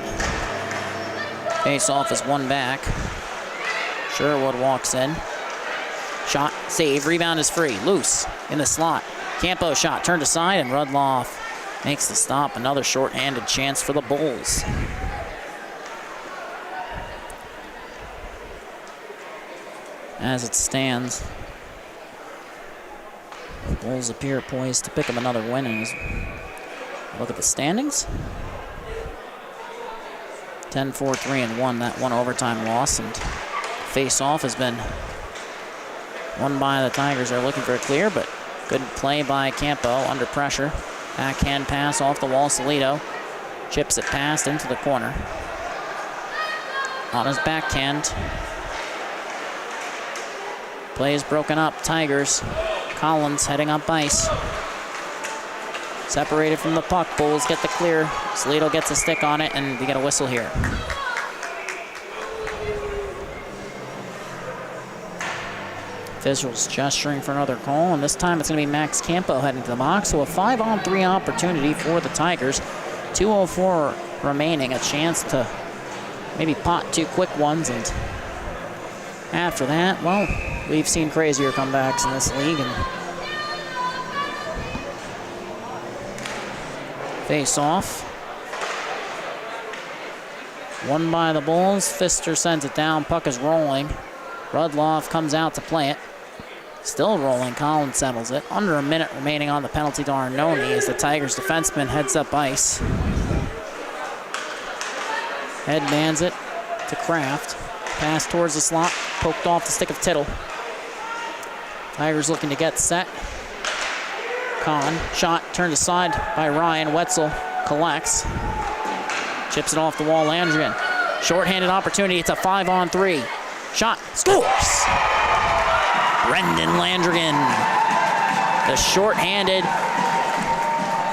Face-off is one back. Sherwood walks in. Shot, save, rebound is free. Loose in the slot. Campo shot, turned aside, and Rudloff makes the stop. Another short-handed chance for the Bulls. As it stands, the Bulls appear poised to pick up another win. And look at the standings. 10-4-3-1, that one overtime loss, and face-off has been won by the Tigers. They're looking for a clear, but good play by Campo under pressure. Backhand pass off the wall. Salito chips it past into the corner. On his backhand. Play is broken up. Tigers. Collins heading up ice. Separated from the puck. Bulls get the clear. Salito gets a stick on it, and we get a whistle here. Officials gesturing for another call, and this time it's going to be Max Campo heading to the box. So a 5-on-3 opportunity for the Tigers. 2:04 remaining, a chance to maybe pot two quick ones, and after that, well, we've seen crazier comebacks in this league. And face off. Won by the Bulls. Pfister sends it down. Puck is rolling. Rudloff comes out to play it. Still rolling. Collins settles it. Under a minute remaining on the penalty to Arnone as the Tigers defenseman heads up ice. Headmans it to Kraft. Pass towards the slot. Poked off the stick of Tittle. Tigers looking to get set. Kahn. Shot turned aside by Ryan. Wetzel collects. Chips it off the wall. Landrian. Shorthanded opportunity. It's a 5-on-3. Shot. Scores! Brendan Landrigan. The shorthanded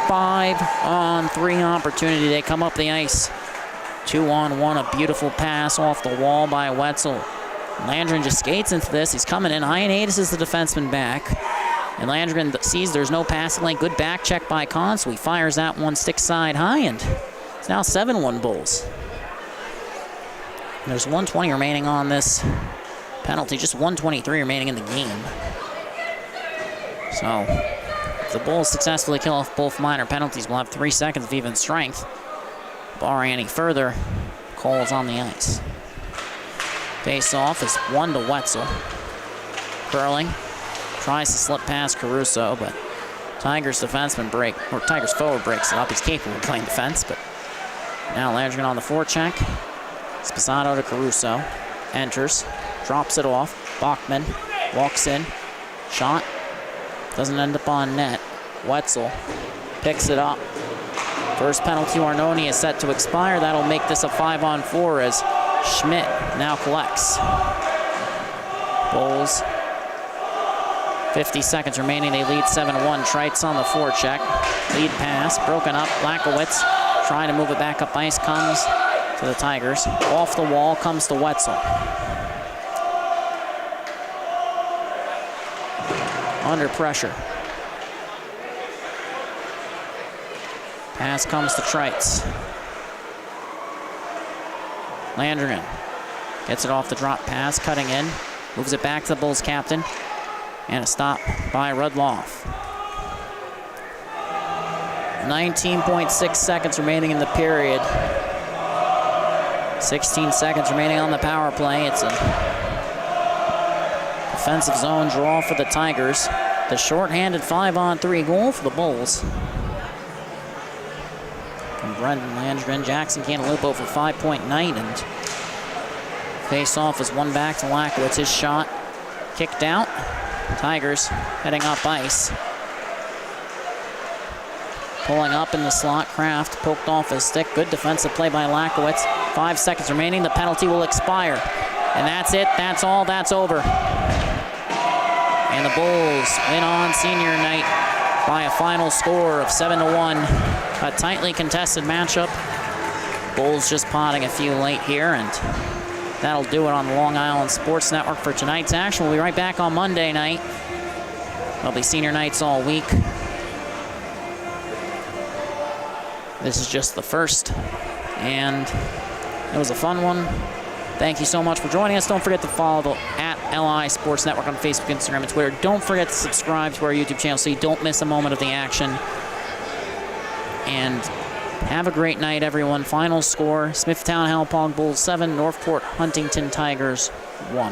5-on-3 opportunity. They come up the ice. 2-on-1. A beautiful pass off the wall by Wetzel. Landrigan just skates into this. He's coming in. Ioannidis is the defenseman back. And Landrigan sees there's no passing lane. Good back check by Kahn, so he fires that one stick side high, and it's now 7-1 Bulls. There's 1:20 remaining on this penalty, just 1:23 remaining in the game. So, if the Bulls successfully kill off both minor penalties, we'll have 3 seconds of even strength, barring any further calls on the ice. Face-off is 1 to Wetzel. Curling. Tries to slip past Caruso, but Tigers defenseman Tigers forward breaks it up. He's capable of playing defense, but now Landry on the forecheck. Spossato to Caruso. Enters. Drops it off. Bachman walks in. Shot. Doesn't end up on net. Wetzel picks it up. First penalty Arnone is set to expire. That'll make this a 5-on-4 as Schmidt now collects. Bulls. 50 seconds remaining. They lead 7-1. Trites on the forecheck. Lead pass. Broken up. Lakowitz trying to move it back up ice. Comes to the Tigers. Off the wall comes to Wetzel. Under pressure. Pass comes to Trites. Landrigan gets it off the drop pass, cutting in. Moves it back to the Bulls captain. And a stop by Rudloff. 19.6 seconds remaining in the period. 16 seconds remaining on the power play. It's a defensive zone draw for the Tigers. The shorthanded 5-on-3 goal for the Bulls. From Brendan Landgren, Jackson Cantalupo for 5-point night, and face-off is one back to Lakowitz. His shot kicked out. Tigers heading up ice. Pulling up in the slot, Kraft poked off his stick. Good defensive play by Lakowitz. 5 seconds remaining. The penalty will expire. And that's it. That's all. That's over. And the Bulls win on senior night by a final score of 7-1. A tightly contested matchup. Bulls just potting a few late here, and that'll do it on the Long Island Sports Network for tonight's action. We'll be right back on Monday night. There'll be senior nights all week. This is just the first, and it was a fun one. Thank you so much for joining us. Don't forget to follow the @LI Sports Network on Facebook, Instagram, and Twitter. Don't forget to subscribe to our YouTube channel so you don't miss a moment of the action. And have a great night, everyone. Final score, Smithtown Hauppauge Bulls 7, Northport Huntington Tigers 1.